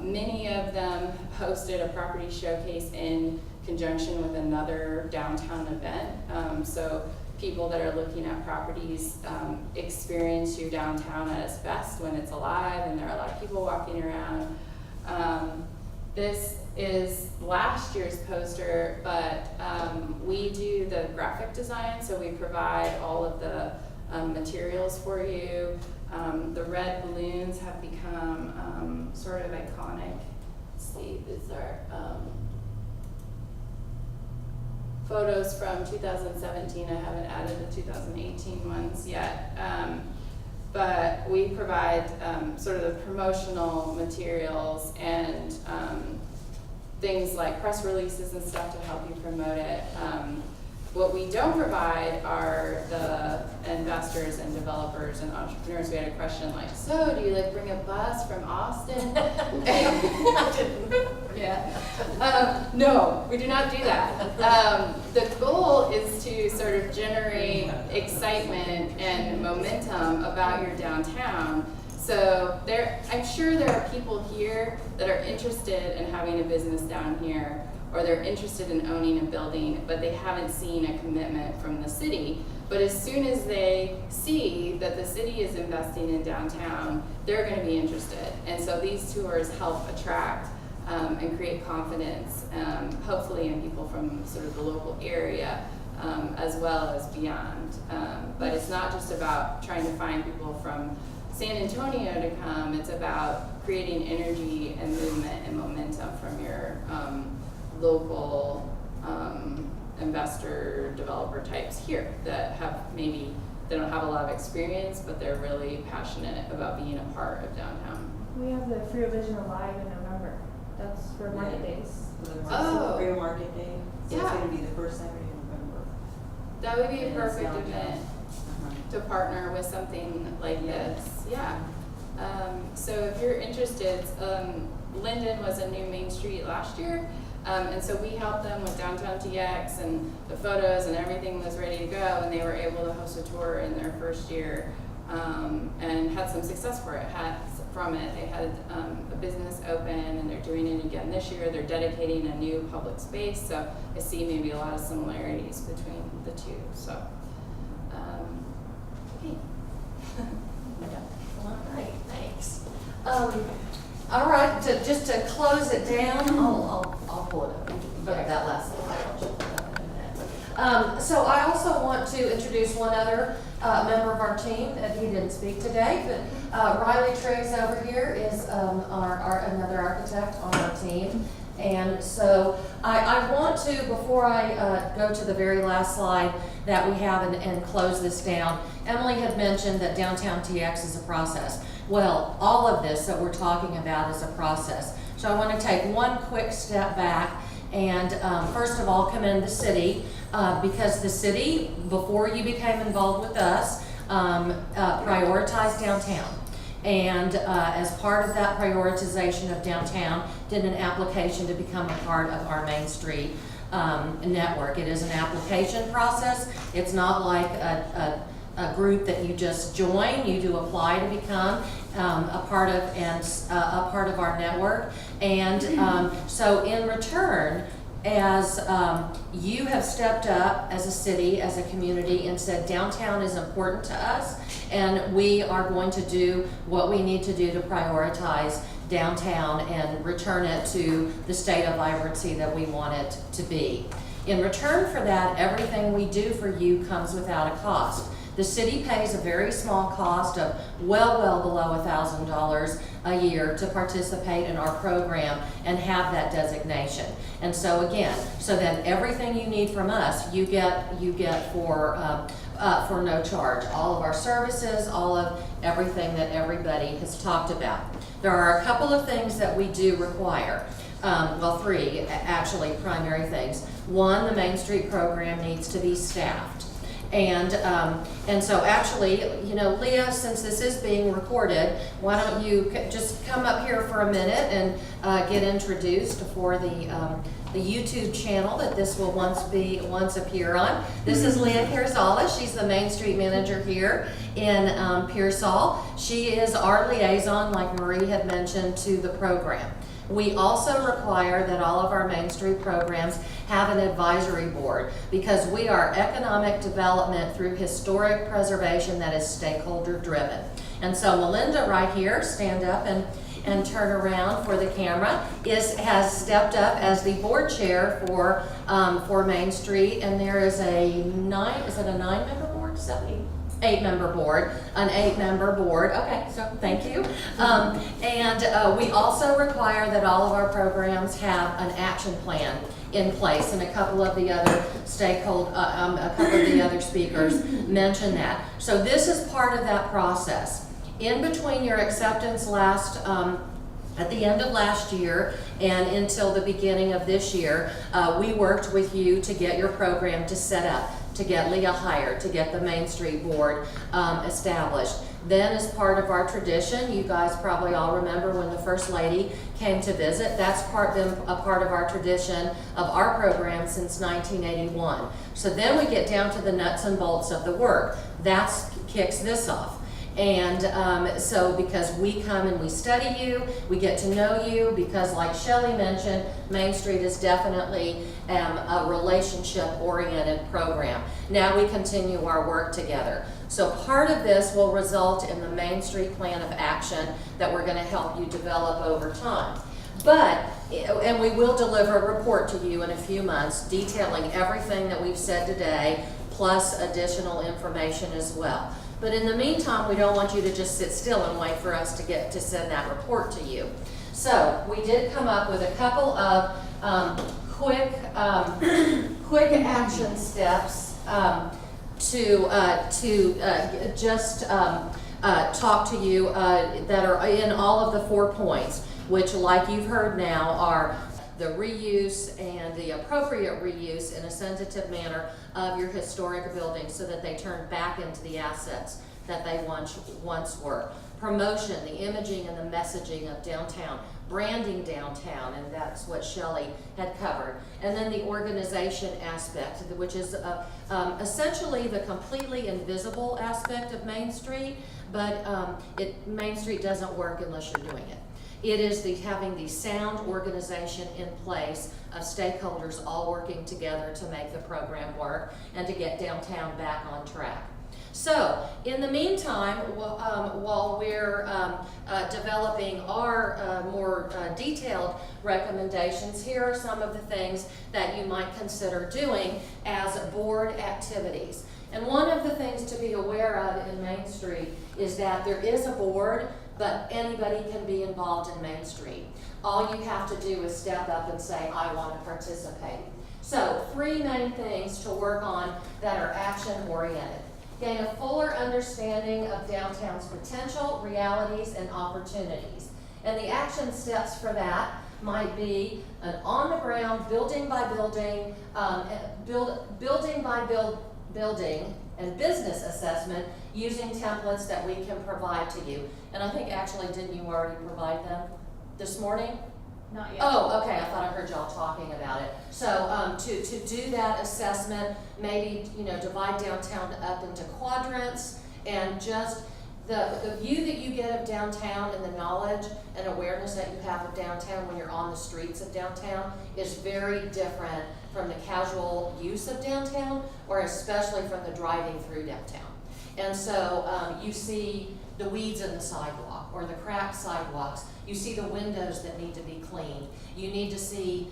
Many of them hosted a property showcase in conjunction with another downtown event. So people that are looking at properties experience your downtown at its best when it's alive and there are a lot of people walking around. This is last year's poster, but we do the graphic design, so we provide all of the materials for you. The red balloons have become sort of iconic. Let's see, these are photos from 2017. I haven't added the 2018 ones yet. But we provide sort of the promotional materials and things like press releases and stuff to help you promote it. What we don't provide are the investors and developers and entrepreneurs. We had a question like, so do you like bring a bus from Austin? Yeah. No, we do not do that. The goal is to sort of generate excitement and momentum about your downtown. So I'm sure there are people here that are interested in having a business down here, or they're interested in owning a building, but they haven't seen a commitment from the city. But as soon as they see that the city is investing in downtown, they're going to be interested. And so these tours help attract and create confidence, hopefully in people from sort of the local area, as well as beyond. But it's not just about trying to find people from San Antonio to come, it's about creating energy and movement and momentum from your local investor developer types here that they don't have a lot of experience, but they're really passionate about being a part of downtown. We have the Free Vision Alive in November. That's for market days. Oh. Fair Market Day. So it's Yeah. gonna be the first Saturday in November. That would be a And it's perfect downtown. event Uh-huh. to partner with something like Yes. this. Yeah. So if you're interested, Linden was a new Main Street last year. And so we helped them with Downtown TX and the photos and everything was ready to go, and they were able to host a tour in their first year and had some success from it. They had a business open and they're doing it again this year. They're dedicating a new public space, so I see maybe a lot of similarities between the two. So, okay. All right, thanks. All right, just to close it down, I'll pull it up. But that last slide, I'll just pull it up in a minute. So I also want to introduce one other member of our team that he didn't speak today, but Riley Triggs over here is another architect on our team. And so I want to, before I go to the very last slide that we have and close this down, Emily had mentioned that Downtown TX is a process. Well, all of this that we're talking about is a process. So I want to take one quick step back and first of all commend the city because the city, before you became involved with us, prioritized downtown. And as part of that prioritization of downtown, did an application to become a part of our Main Street network. It is an application process. It's not like a group that you just join. You do apply to become a part of our network. And so in return, as you have stepped up as a city, as a community, and said downtown is important to us, and we are going to do what we need to do to prioritize downtown and return it to the state of vibrancy that we want it to be. In return for that, everything we do for you comes without a cost. The city pays a very small cost of well below $1,000 a year to participate in our program and have that designation. And so again, so that everything you need from us, you get for no charge. All of our services, all of everything that everybody has talked about. There are a couple of things that we do require. Well, three actually primary things. One, the Main Street program needs to be staffed. And so actually, you know, Leah, since this is being recorded, why don't you just come up here for a minute and get introduced for the YouTube channel that this will once appear on. This is Leah Carzala. She's the Main Street manager here in Pearsall. She is our liaison, like Marie had mentioned, to the program. We also require that all of our Main Street programs have an advisory board because we are economic development through historic preservation that is stakeholder driven. And so Melinda right here, stand up and turn around for the camera, has stepped up as the board chair for Main Street, and there is a 9-member board? 8-member board, an 8-member board. Okay, so thank you. And we also require that all of our programs have an action plan in place, and a couple of the other speakers mentioned that. So this is part of that process. In between your acceptance at the end of last year and until the beginning of this year, we worked with you to get your program to set up, to get Leah hired, to get the Main Street board established. Then as part of our tradition, you guys probably all remember when the First Lady came to visit, that's been a part of our tradition of our program since 1981. So then we get down to the nuts and bolts of the work. That kicks this off. And so because we come and we study you, we get to know you, because like Shelley mentioned, Main Street is definitely a relationship-oriented program. Now we continue our work together. So part of this will result in the Main Street plan of action that we're going to help you develop over time. And we will deliver a report to you in a few months detailing everything that we've said today, plus additional information as well. But in the meantime, we don't want you to just sit still and wait for us to send that report to you. So we did come up with a couple of quick action steps to just talk to you that are in all of the 4 points, which, like you've heard now, are the reuse and the appropriate reuse in a sensitive manner of your historic buildings so that they turn back into the assets that they once were. Promotion, the imaging and the messaging of downtown, branding downtown, and that's what Shelley had covered. And then the organization aspect, which is essentially the completely invisible aspect of Main Street, but Main Street doesn't work unless you're doing it. It is having the sound organization in place of stakeholders all working together to make the program work and to get downtown back on track. So, in the meantime, while we're developing our more detailed recommendations, here are some of the things that you might consider doing as board activities. And one of the things to be aware of in Main Street is that there is a board, but anybody can be involved in Main Street. All you have to do is step up and say, I want to participate. So 3 main things to work on that are action-oriented. Gain a fuller understanding of downtown's potential, realities, and opportunities. And the action steps for that might be an on-the-ground, building by building, building and business assessment using templates that we can provide to you. And I think actually, didn't you already provide them this morning? Not yet. Oh, okay, I thought I heard y'all talking about it. So to do that assessment, maybe, divide downtown up into quadrants, and just the view that you get of downtown and the knowledge and awareness that you have of downtown when you're on the streets of downtown is very different from the casual use of downtown, or especially from the driving through downtown. And so you see the weeds in the sidewalk or the cracked sidewalks. You see the windows that need to be cleaned. You need to see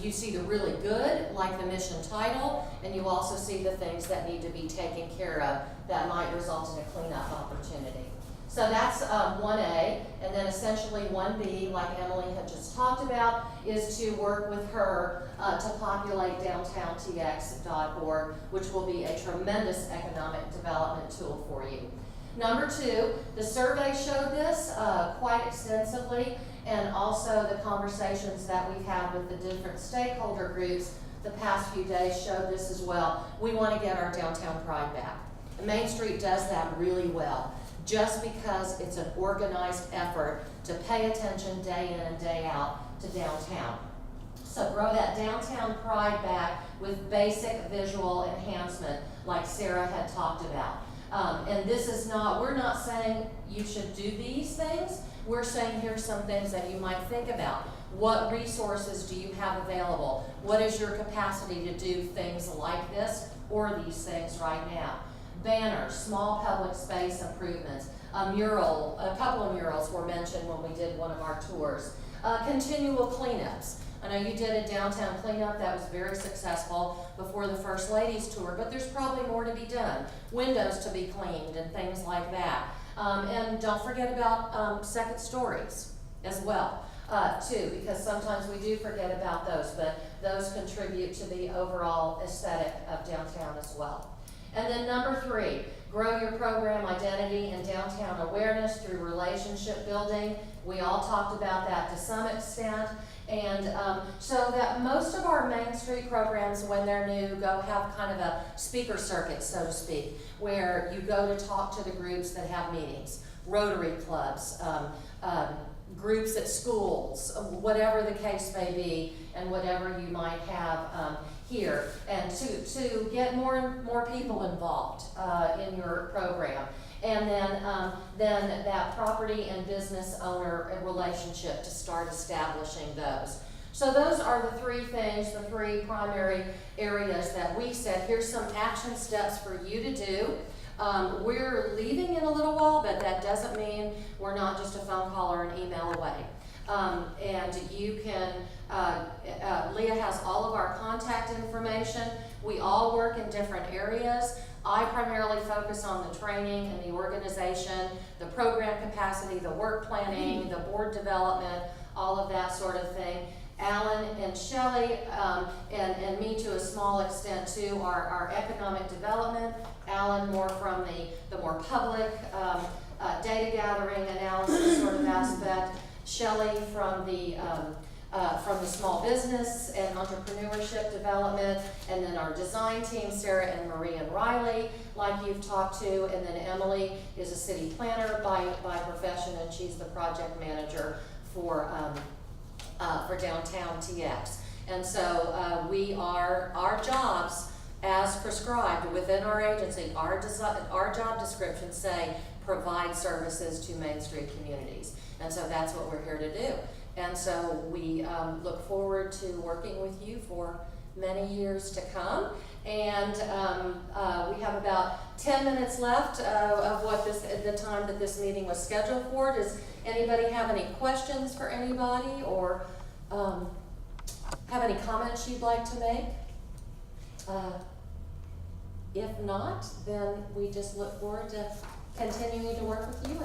you see the really good, like the mission title, and you also see the things that need to be taken care of that might result in a cleanup opportunity. So that's 1A, and then essentially 1B, like Emily had just talked about, is to work with her to populate downtowntx.org, which will be a tremendous economic development tool for you. Number 2, the survey showed this quite extensively, and also the conversations that we've had with the different stakeholder groups the past few days showed this as well. We want to get our downtown pride back. And Main Street does that really well, just because it's an organized effort to pay attention day in and day out to downtown. So grow that downtown pride back with basic visual enhancement like Sarah had talked about. And this is not, we're not saying you should do these things. We're saying here's some things that you might think about. What resources do you have available? What is your capacity to do things like this or these things right now? Banners, small public space improvements, a mural, a couple of murals were mentioned when we did one of our tours. Continual cleanups. I know you did a downtown cleanup that was very successful before the First Lady's tour, but there's probably more to be done. Windows to be cleaned and things like that. And don't forget about second stories as well, too, because sometimes we do forget about those, but those contribute to the overall aesthetic of downtown as well. And then number 3, grow your program identity and downtown awareness through relationship building. We all talked about that to some extent. And so that most of our Main Street programs, when they're new, go have kind of a speaker circuit, so to speak, where you go to talk to the groups that have meetings, Rotary clubs, groups at schools, whatever the case may be, and whatever you might have here, and to get more people involved in your program. And then that property and business owner relationship to start establishing those. So those are the 3 things, the 3 primary areas that we said, here's some action steps for you to do. We're leaving in a little while, but that doesn't mean we're not just a phone call or an email away. And you can, Leah has all of our contact information. We all work in different areas. I primarily focus on the training and the organization, the program capacity, the work planning, the board development, all of that sort of thing. Alan and Shelley, and me to a small extent too, are economic development. Alan more from the more public data gathering analysis sort of aspect. Shelley from the small business and entrepreneurship development, and then our design team, Sarah and Marie and Riley, like you've talked to, and then Emily is a city planner by profession, and she's the project manager for downtown TX. And so our jobs as prescribed within our agency, our job descriptions say provide services to Main Street communities. And so that's what we're here to do. And so we look forward to working with you for many years to come. And we have about 10 minutes left of the time that this meeting was scheduled for. Does anybody have any questions for anybody, or have any comments you'd like to make? If not, then we just look forward to continuing to work with you